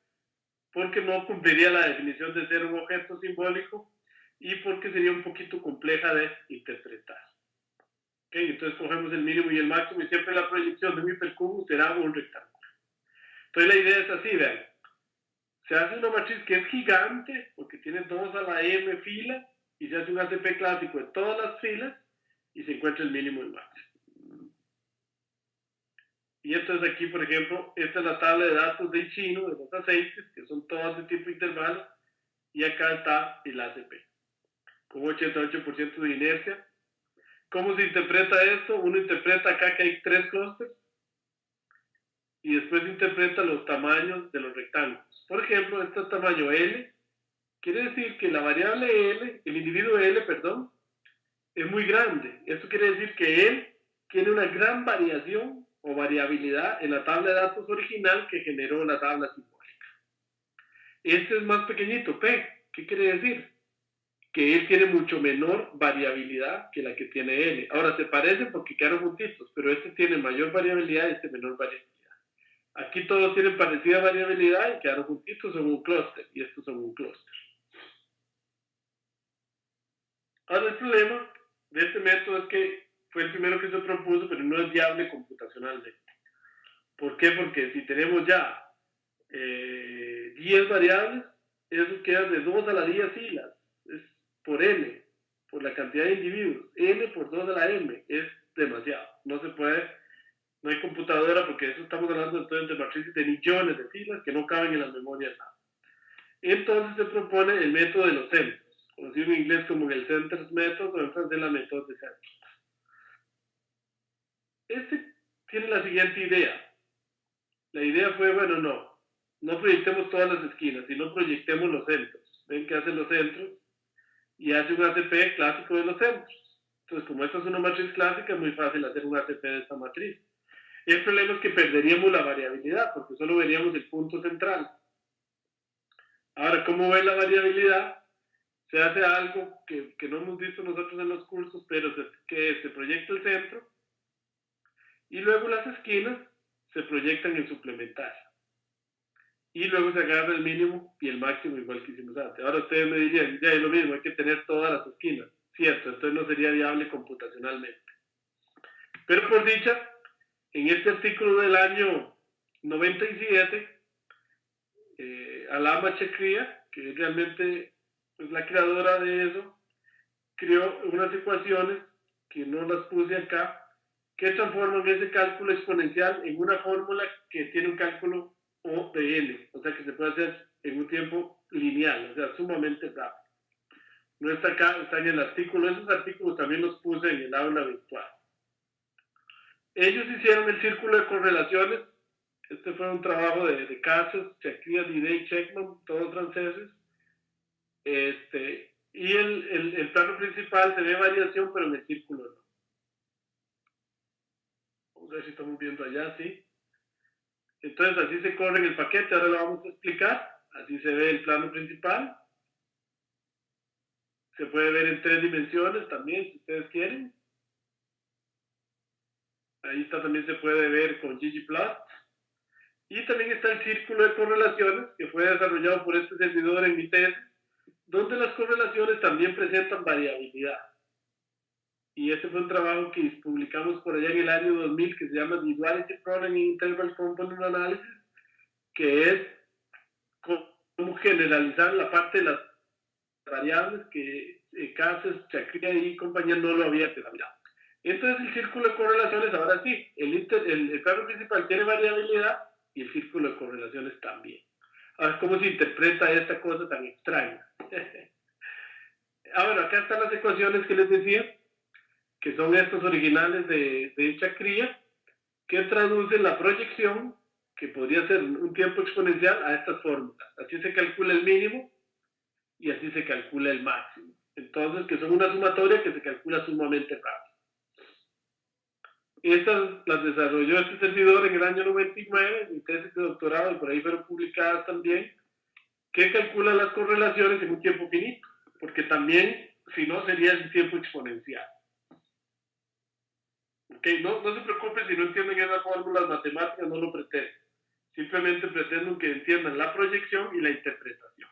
S1: Porque no cumpliría la definición de ser un objeto simbólico y porque sería un poquito compleja de interpretar. ¿Okay? Entonces cogemos el mínimo y el máximo y siempre la proyección de un hipercubo será un rectángulo. Entonces la idea es así, vean. Se hace una matriz que es gigante porque tiene 2 a la m fila y se hace un ACP clásico de todas las filas y se encuentra el mínimo y el máximo. Y entonces aquí, por ejemplo, esta es la tabla de datos de Ichino, de los aceites, que son todas de tipo intervalo, y acá está el ACP, con 88% de inercia. ¿Cómo se interpreta esto? Uno interpreta acá que hay 3 clústeres, y después interpreta los tamaños de los rectángulos. Por ejemplo, este es tamaño L, quiere decir que la variable L, el individuo L, perdón, es muy grande. Esto quiere decir que él tiene una gran variación o variabilidad en la tabla de datos original que generó la tabla simbólica. Este es más pequeñito, P. ¿Qué quiere decir? Que él tiene mucho menor variabilidad que la que tiene L. Ahora, se parecen porque quedaron juntitos, pero este tiene mayor variabilidad y este menor variabilidad. Aquí todos tienen parecida variabilidad y quedaron juntitos, son un clúster, y estos son un clúster. Ahora, el problema de este método es que fue el primero que se propuso, pero no es viable computacionalmente. ¿Por qué? Porque si tenemos ya 10 variables, eso queda de 2 a la 10 filas, es por n, por la cantidad de individuos. N por 2 a la m es demasiado. No se puede, no hay computadora porque eso estamos hablando entonces de matrices de millones de filas que no caben en las memorias nada. Entonces se propone el método de los centros, conocido en inglés como el Centers Method o en francés la método de centros. Este tiene la siguiente idea. La idea fue, bueno, no proyectemos todas las esquinas, sino proyectemos los centros. Ven que hacen los centros y hace un ACP clásico de los centros. Entonces, como esta es una matriz clásica, es muy fácil hacer un ACP de esta matriz. El problema es que perderíamos la variabilidad, porque solo veríamos el punto central. Ahora, ¿cómo ve la variabilidad? Se hace algo que no hemos visto nosotros en los cursos, pero que se proyecta el centro y luego las esquinas se proyectan en suplementario. Y luego se agarra el mínimo y el máximo igual que hicimos antes. Ahora ustedes me dirían, ya es lo mismo, hay que tener todas las esquinas. Cierto, entonces no sería viable computacionalmente. Pero por dicha, en este artículo del año 97, Alama Chekria, que realmente es la creadora de eso, creó unas ecuaciones que no las puse acá, que transforman ese cálculo exponencial en una fórmula que tiene un cálculo O de n, o sea que se puede hacer en un tiempo lineal, o sea, sumamente rápido. No está acá, está en el artículo, esos artículos también los puse en el aula virtual. Ellos hicieron el círculo de correlaciones, este fue un trabajo de Casas, Chakria, Diday, Checkman, todos franceses, y el plano principal se ve variación, pero en el círculo no. Vamos a ver si estamos viendo allá, ¿sí? Entonces así se corre en el paquete, ahora lo vamos a explicar. Así se ve el plano principal. Se puede ver en 3 dimensiones también, si ustedes quieren. Ahí está, también se puede ver con ggplot. Y también está el círculo de correlaciones, que fue desarrollado por este servidor en mi tesis, donde las correlaciones también presentan variabilidad. y este fue un trabajo que publicamos por allá en el año 2000 que se llama Duality Problem in Interval Component Analysis, que es cómo generalizar la parte de las variables que Casas, Chacría y compañía no lo había examinado. Entonces el círculo de correlaciones, ahora sí, el plano principal tiene variabilidad y el círculo de correlaciones también. Ahora, ¿cómo se interpreta esta cosa tan extraña? Bueno, acá están las ecuaciones que les decía, que son estos originales de Chacría, que traducen la proyección, que podría ser un tiempo exponencial, a estas fórmulas. Así se calcula el mínimo y así se calcula el máximo. Entonces, que son una sumatoria que se calcula sumamente rápido. Estas las desarrolló este servidor en el año 99, mi tesis de doctorado, y por ahí fueron publicadas también, que calcula las correlaciones en un tiempo finito, porque también, si no, sería un tiempo exponencial. Okay, no se preocupen si no entienden esas fórmulas matemáticas, no lo pretendo. Simplemente pretendo que entiendan la proyección y la interpretación.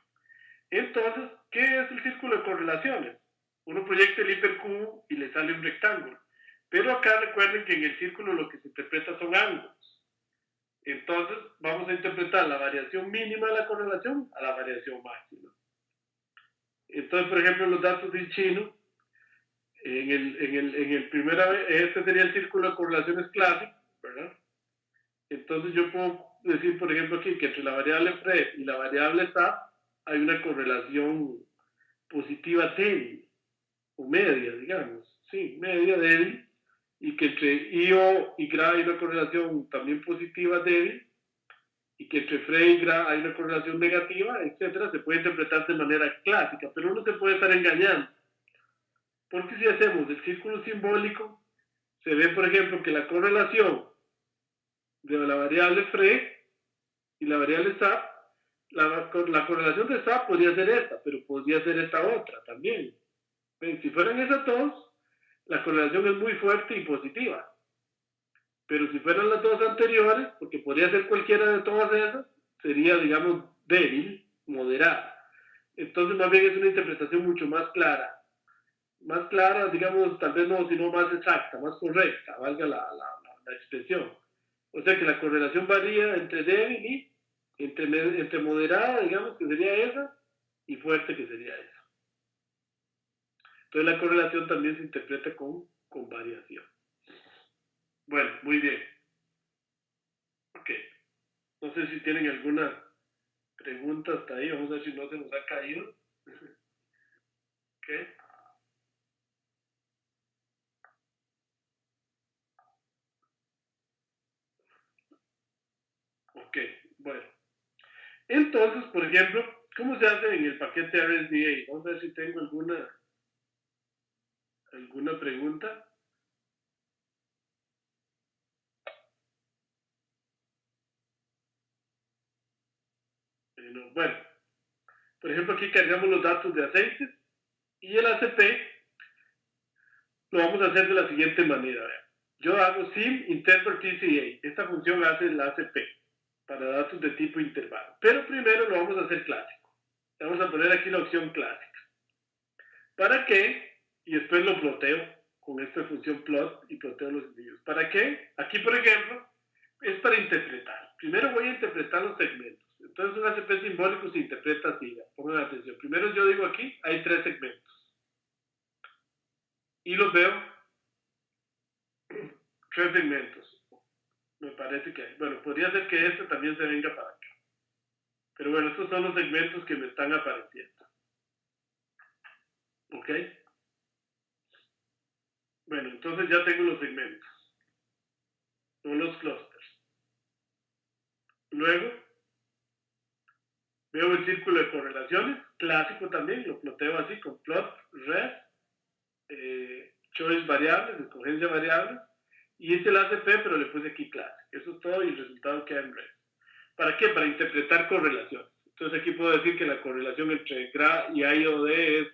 S1: Entonces, ¿qué es el círculo de correlaciones? Uno proyecta el hipercubo y le sale un rectángulo. Pero acá recuerden que en el círculo lo que se interpreta son ángulos. Entonces, vamos a interpretar la variación mínima de la correlación a la variación máxima. Entonces, por ejemplo, los datos del chino, en el primera vez, este sería el círculo de correlaciones clásico, ¿verdad? Entonces yo puedo decir, por ejemplo, aquí que entre la variable FRE y la variable SAP hay una correlación positiva débil, o media, digamos, sí, media débil, y que entre IO y GRA hay una correlación también positiva débil, y que entre FRE y GRA hay una correlación negativa, etcétera, se puede interpretar de manera clásica, pero uno se puede estar engañando. Porque si hacemos el círculo simbólico, se ve, por ejemplo, que la correlación de la variable FRE y la variable SAP, la correlación de SAP podría ser esta, pero podría ser esta otra también. ¿Ven? Si fueran esas dos, la correlación es muy fuerte y positiva. Pero si fueran las dos anteriores, porque podría ser cualquiera de todas esas, sería, digamos, débil, moderada. Entonces, más bien es una interpretación mucho más clara. Más clara, digamos, tal vez no, sino más exacta, más correcta, valga la expresión. O sea que la correlación varía entre débil y entre moderada, digamos, que sería esa, y fuerte, que sería esa. Entonces la correlación también se interpreta con variación. Bueno, muy bien. Ok. No sé si tienen alguna pregunta hasta ahí. Vamos a ver si no se nos ha caído. Ok. Ok, bueno. Entonces, por ejemplo, ¿cómo se hace en el paquete RSDA? Vamos a ver si tengo alguna pregunta. Bueno, por ejemplo, aquí cargamos los datos de aceites y el ACP lo vamos a hacer de la siguiente manera. Yo hago sim interpret TCA. Esta función hace el ACP para datos de tipo intervalo. Pero primero lo vamos a hacer clásico. Vamos a poner aquí la opción clásica. ¿Para qué? Y después lo ploteo con esta función plot y ploteo los individuos. ¿Para qué? Aquí, por ejemplo, es para interpretar. Primero voy a interpretar los segmentos. Entonces un ACP simbólico se interpreta así. Pongan atención. Primero yo digo aquí, hay 3 segmentos. Y los veo 3 segmentos. Me parece que hay. Bueno, podría ser que este también se venga para acá. Pero bueno, estos son los segmentos que me están apareciendo. ¿Ok? Bueno, entonces ya tengo los segmentos. Son los clusters. Luego, veo el círculo de correlaciones, clásico también, lo ploteo así con plot, red, choice variables, escogencia variables, y hice el ACP, pero le puse aquí clase. Eso es todo y el resultado queda en red. ¿Para qué? Para interpretar correlaciones. Entonces aquí puedo decir que la correlación entre GRA y IOD es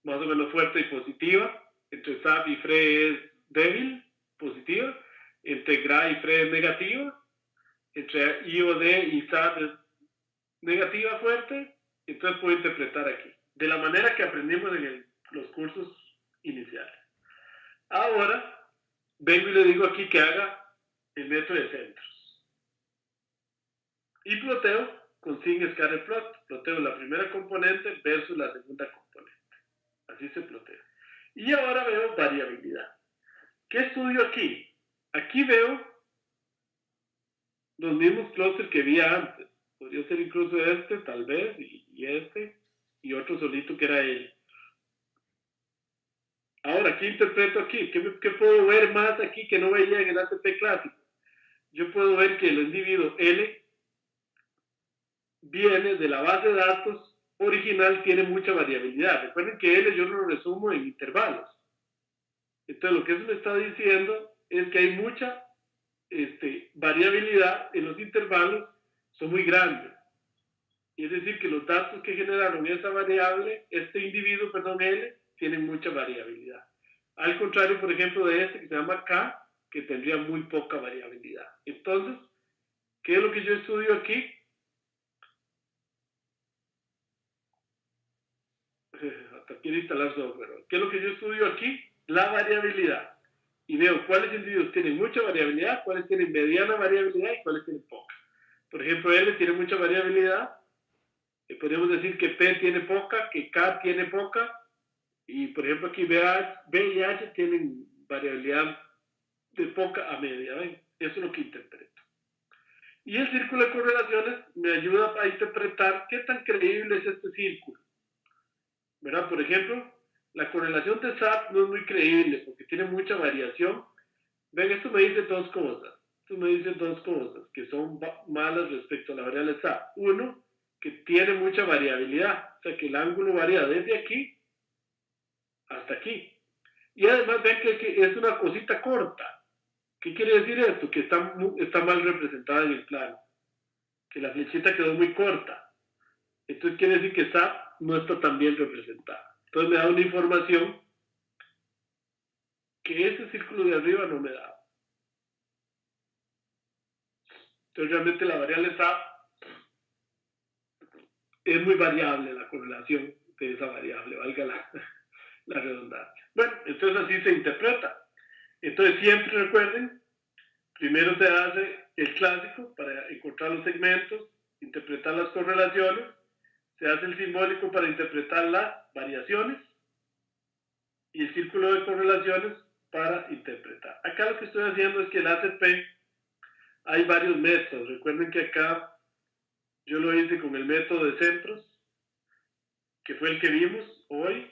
S1: más o menos fuerte y positiva, entre SAP y FRE es débil, positiva, entre GRA y FRE es negativa, entre IOD y SAP es negativa fuerte, entonces puedo interpretar aquí, de la manera que aprendimos en los cursos iniciales. ahora vengo y le digo aquí que haga el método de centros. Y ploteo con sin scatter plot. Ploteo la primera componente versus la segunda componente. Así se plotea. Y ahora veo variabilidad. ¿Qué estudio aquí? Aquí veo los mismos clústeres que vi antes. Podría ser incluso este, tal vez, y este, y otro solito que era él. Ahora, ¿qué interpreto aquí? ¿Qué puedo ver más aquí que no veía en el ATP clásico? Yo puedo ver que el individuo L viene de la base de datos original, tiene mucha variabilidad. Recuerden que L yo lo resumo en intervalos. Entonces, lo que eso me está diciendo es que hay mucha variabilidad en los intervalos, son muy grandes. Y es decir, que los datos que generaron esa variable, individuo, L, tienen mucha variabilidad. Al contrario, por ejemplo, de este que se llama K, que tendría muy poca variabilidad. Entonces, ¿qué es lo que yo estudio aquí? Hasta quiero instalar software. ¿Qué es lo que yo estudio aquí? La variabilidad. Y veo cuáles individuos tienen mucha variabilidad, cuáles tienen mediana variabilidad y cuáles tienen poca. Por ejemplo, L tiene mucha variabilidad. Podríamos decir que P tiene poca, que K tiene poca. Y por ejemplo aquí B y H tienen variabilidad de poca a media. ¿ven? Eso es lo que interpreto. Y el círculo de correlaciones me ayuda a interpretar qué tan creíble es este círculo. ¿Verdad? Por ejemplo, la correlación de SAP no es muy creíble porque tiene mucha variación. Ven, esto me dice dos cosas. Esto me dice dos cosas que son malas respecto a la variable SAP. Uno, que tiene mucha variabilidad. O sea, que el ángulo varía desde aquí hasta aquí. Y además ven que es una cosita corta. ¿Qué quiere decir esto? Que está mal representada en el plano. Que la flechita quedó muy corta. Entonces quiere decir que SAP no está tan bien representada. Entonces me da una información que ese círculo de arriba no me da. Entonces realmente la variable SAP es muy variable, la correlación de esa variable, valga la redundancia. Bueno, entonces así se interpreta. Entonces siempre recuerden, primero se hace el clásico para encontrar los segmentos, interpretar las correlaciones, se hace el simbólico para interpretar las variaciones y el círculo de correlaciones para interpretar. Acá lo que estoy haciendo es que el ACP hay varios métodos. Recuerden que acá yo lo hice con el método de centros, que fue el que vimos hoy.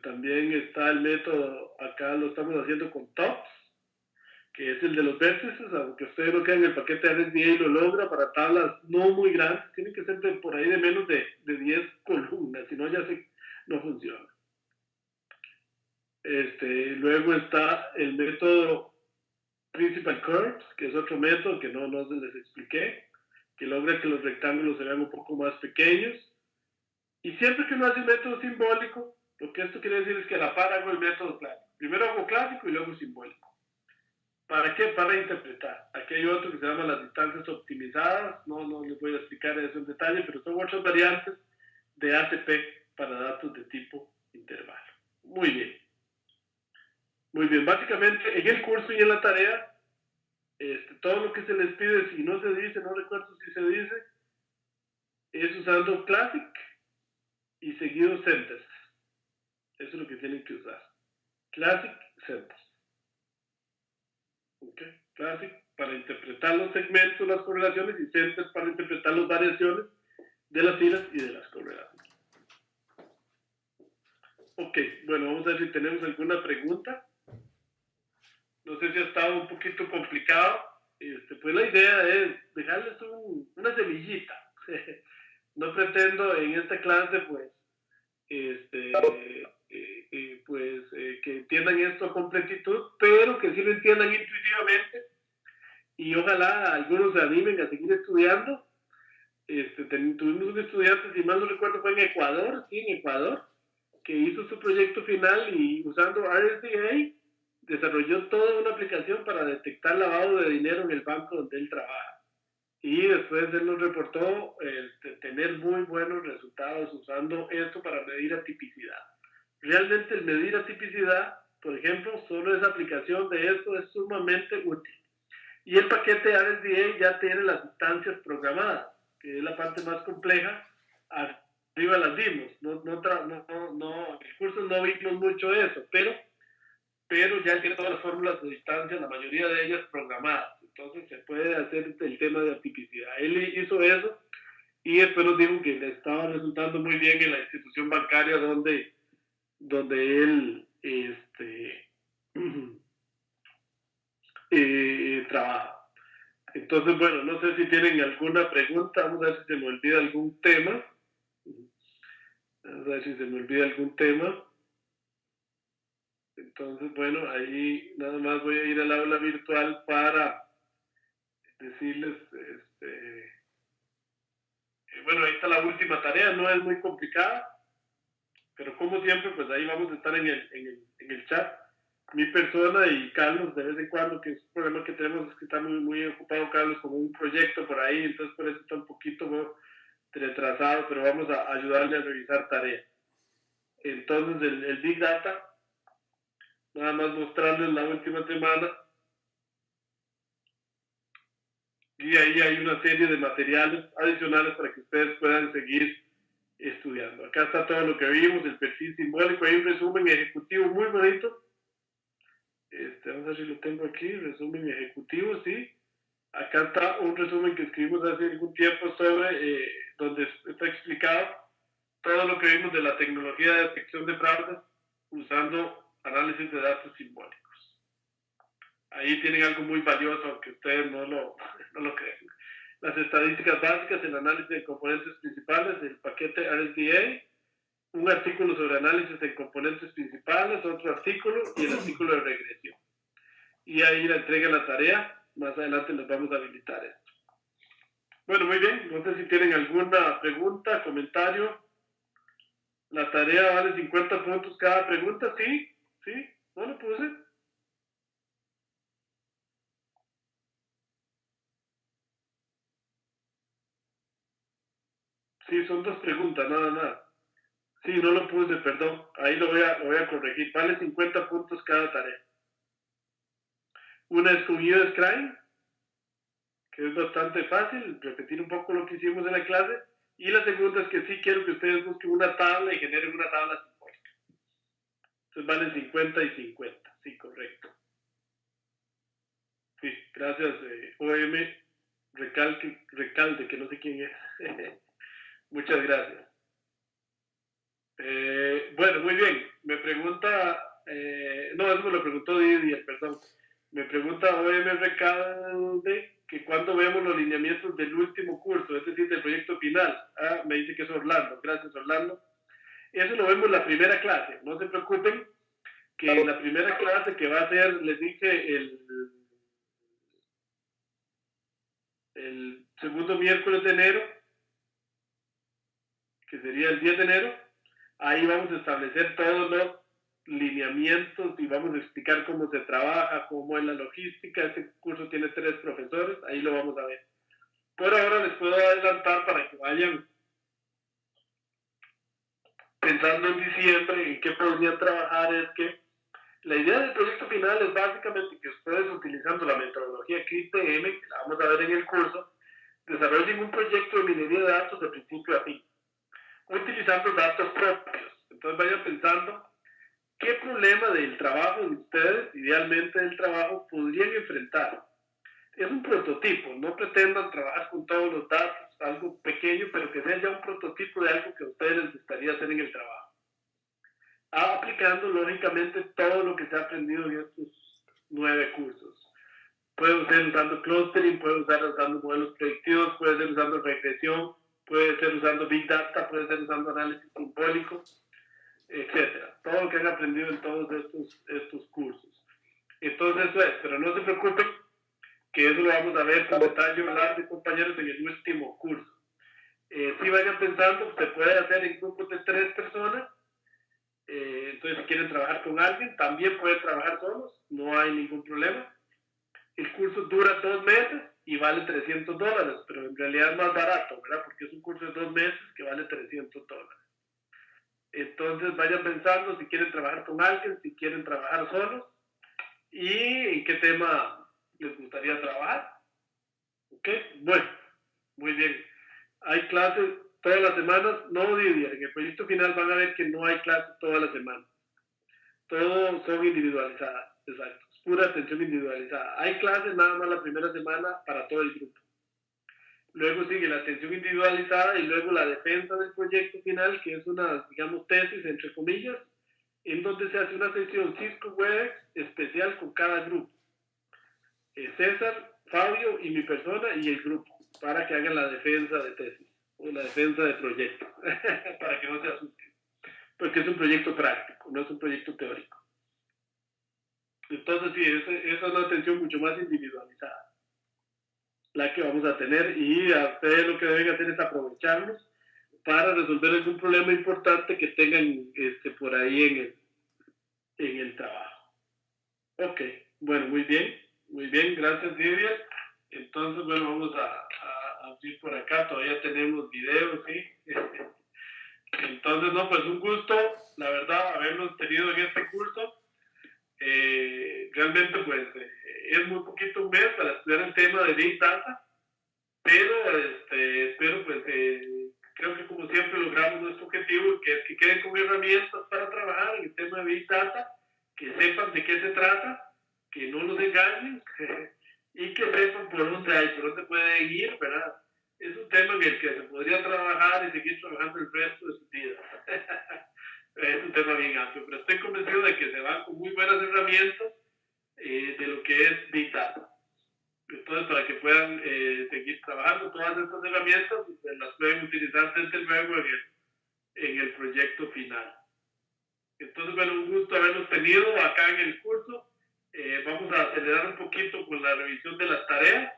S1: También está el método, acá lo estamos haciendo con TOPS, que es el de los vértices, aunque ustedes lo que en el paquete de RSVA lo logra para tablas no muy grandes, tienen que ser por ahí de menos de 10 columnas, si no ya no funciona. Luego está el método Principal Curves, que es otro método que no les expliqué, que logra que los rectángulos se vean un poco más pequeños. Y siempre que uno hace un método simbólico, lo que esto quiere decir es que a la par hago el método clásico. Primero hago clásico y luego simbólico. ¿Para qué? Para interpretar. Aquí hay otro que se llama las distancias optimizadas. No les voy a explicar eso en detalle, pero son otras variantes de ACP para datos de tipo intervalo. Muy bien. Muy bien. Básicamente, en el curso y en la tarea, todo lo que se les pide, si no se dice, no recuerdo si se dice, es usando Classic y seguido Centers. Eso es lo que tienen que usar. Classic, Centers. Okay. Classic para interpretar los segmentos, las correlaciones, y Centers para interpretar las variaciones de las filas y de las correlaciones. Ok, bueno, vamos a ver si tenemos alguna pregunta. No sé si ha estado un poquito complicado. Pues la idea es dejarles una semillita. No pretendo en esta clase, pues, que entiendan esto a completitud, pero que sí lo entiendan intuitivamente y ojalá algunos se animen a seguir estudiando. Tuvimos un estudiante, si mal no recuerdo, fue en Ecuador, que hizo su proyecto final y usando RSVA desarrolló toda una aplicación para detectar lavado de dinero en el banco donde él trabaja. Y después él nos reportó tener muy buenos resultados usando esto para medir atipicidad. Realmente el medir atipicidad por ejemplo, solo esa aplicación de esto es sumamente útil. Y el paquete RSDA ya tiene las instancias programadas, que es la parte más compleja. Arriba las vimos. En el curso no vimos mucho eso, pero ya tiene todas las fórmulas de distancia, la mayoría de ellas programadas. Entonces se puede hacer el tema de atipicidad. Él hizo eso y después nos dijo que le estaba resultando muy bien en la institución bancaria donde él trabaja. Entonces, bueno, no sé si tienen alguna pregunta. Vamos a ver si se me olvida algún tema. Vamos a ver si se me olvida algún tema. Entonces, bueno, ahí nada más voy a ir al aula virtual para decirles, bueno, ahí está la última tarea, no es muy complicada, pero como siempre, pues ahí vamos a estar en el chat. Mi persona y Carlos, de vez en cuando, que es un problema que tenemos, es que está muy, muy ocupado Carlos con un proyecto por ahí, entonces por eso está un poquito retrasado, pero vamos a ayudarle a revisar tareas. Entonces, el Big Data, nada más mostrarles la última semana, y ahí hay una serie de materiales adicionales para que ustedes puedan seguir estudiando. Acá está todo lo que vimos, el perfil simbólico, hay un resumen ejecutivo muy bonito. Vamos a ver si lo tengo aquí, resumen ejecutivo, sí. Acá está un resumen que escribimos hace algún tiempo sobre, donde está explicado todo lo que vimos de la tecnología de detección de fraudes usando análisis de datos simbólicos. Ahí tienen algo muy valioso, aunque ustedes no lo crean. Las estadísticas básicas, el análisis de componentes principales, el paquete RSDA, un artículo sobre análisis de componentes principales, otro artículo y el artículo de regresión. Y ahí la entrega la tarea. Más adelante les vamos a habilitar esto. Bueno, muy bien. No sé si tienen alguna pregunta, comentario. La tarea vale 50 puntos cada pregunta. Sí, sí, no lo puse. Sí, son 2 preguntas, nada más. Sí, no lo puse, perdón. Ahí lo voy a corregir. Vale 50 puntos cada tarea. Una es con UScrime, que es bastante fácil, repetir un poco lo que hicimos en la clase. Y la segunda es que sí quiero que ustedes busquen una tabla y generen una tabla simbólica. Entonces valen 50 y 50. Sí, correcto. Sí, gracias, OM Recalde, que no sé quién es. Muchas gracias. Bueno, muy bien. Me pregunta, no, eso me lo preguntó Didier, perdón. Me pregunta OM Recalde que cuando vemos los lineamientos del último curso, es decir, del proyecto final. Ah, me dice que es Orlando. Gracias, Orlando. Eso lo vemos en la primera clase. No se preocupen que en la primera clase que va a ser, les dije, el segundo miércoles de enero, que sería el 10 de enero, ahí vamos a establecer todos los lineamientos y vamos a explicar cómo se trabaja, cómo es la logística. Este curso tiene 3 profesores, ahí lo vamos a ver. Por ahora les puedo adelantar para que vayan pensando en diciembre en qué podrían trabajar. Es que la idea del proyecto final es básicamente que ustedes, utilizando la metodología CRISPM, que la vamos a ver en el curso, desarrollen un proyecto de minería de datos de principio a fin, utilizando datos propios. Entonces vayan pensando qué problema del trabajo de ustedes, idealmente del trabajo, podrían enfrentar. Es un prototipo, no pretendan trabajar con todos los datos, algo pequeño, pero que sea ya un prototipo de algo que a ustedes les gustaría hacer en el trabajo. Aplicando lógicamente todo lo que se ha aprendido en estos 9 cursos. Puede ser usando clustering, puede ser usando modelos predictivos, puede ser usando regresión, puede ser usando Big Data, puede ser usando análisis simbólico, etcétera. Todo lo que han aprendido en todos estos cursos. Entonces eso es, pero no se preocupen que eso lo vamos a ver con detalle, hablar, compañeros, en el último curso. Si vayan pensando, se puede hacer en grupos de 3 personas. Entonces, si quieren trabajar con alguien, también pueden trabajar solos, no hay ningún problema. El curso dura 2 meses y vale $300, pero en realidad es más barato, ¿verdad? Porque es un curso de 2 meses que vale $300. Entonces vayan pensando si quieren trabajar con alguien, si quieren trabajar solos y en qué tema les gustaría trabajar. ¿Ok? Bueno, muy bien. Hay clases todas las semanas, no Didier, en el proyecto final van a ver que no hay clases todas las semanas. Todos son individualizadas, exacto. Es pura atención individualizada. Hay clases nada más la primera semana para todo el grupo. Luego sigue la atención individualizada y luego la defensa del proyecto final, que es una, digamos, tesis, entre comillas, en donde se hace una sesión Cisco Webex especial con cada grupo. César, Fabio y mi persona y el grupo, para que hagan la defensa de tesis o la defensa de proyecto, para que no se asusten, porque es un proyecto práctico, no es un proyecto teórico. Entonces, sí, esa es una atención mucho más individualizada, la que vamos a tener, y a ustedes lo que deben hacer es aprovecharlos para resolver algún problema importante que tengan por ahí en el trabajo. Ok, bueno, muy bien, gracias Didier. Entonces, bueno, vamos a ir por acá, todavía tenemos videos, ¿sí? Entonces, no, pues un gusto, la verdad, haberlos tenido en este curso. Realmente, pues, es muy poquito un mes para estudiar el tema de Big Data, pero espero, pues, creo que como siempre logramos nuestro objetivo, que es que queden con herramientas para trabajar en el tema de Big Data, que sepan de qué se trata, que no los engañen y que sepan por dónde hay, por dónde pueden ir, ¿verdad? Es un tema en el que se podría trabajar y seguir trabajando el resto de sus vidas. Es un tema bien amplio, pero estoy convencido de que se van con muy buenas herramientas de lo que es Big Data. Entonces, para que puedan seguir trabajando todas estas herramientas, pues, las pueden utilizar desde luego en el proyecto final. Entonces, bueno, un gusto haberlos tenido acá en el curso. Vamos a acelerar un poquito con la revisión de las tareas.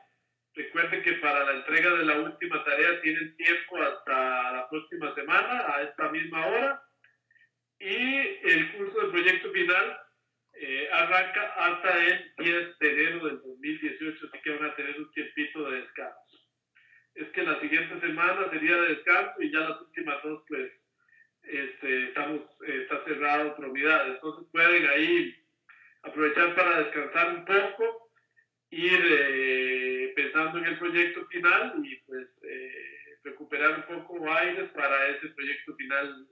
S1: Recuerden que para la entrega de la última tarea tienen tiempo hasta la próxima semana, a esta misma hora. Y el curso de proyecto final arranca hasta el 10 de enero del 2018, así que van a tener un tiempito de descanso. Es que la siguiente semana sería de descanso y ya las últimas dos, pues, está cerrado Providad. Entonces pueden ahí aprovechar para descansar un poco, ir pensando en el proyecto final y pues recuperar un poco aires para ese proyecto final,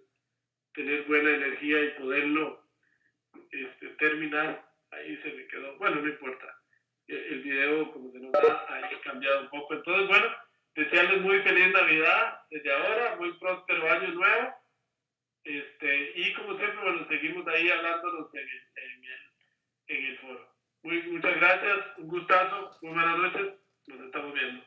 S1: tener buena energía y poderlo terminar. Ahí se me quedó, bueno, no importa, el video como se nota ahí ha cambiado un poco. Entonces, bueno, desearles muy feliz Navidad desde ahora, muy próspero año nuevo, y como siempre, bueno, seguimos ahí hablándonos en el foro. Muchas gracias, un gustazo, muy buenas noches, nos estamos viendo.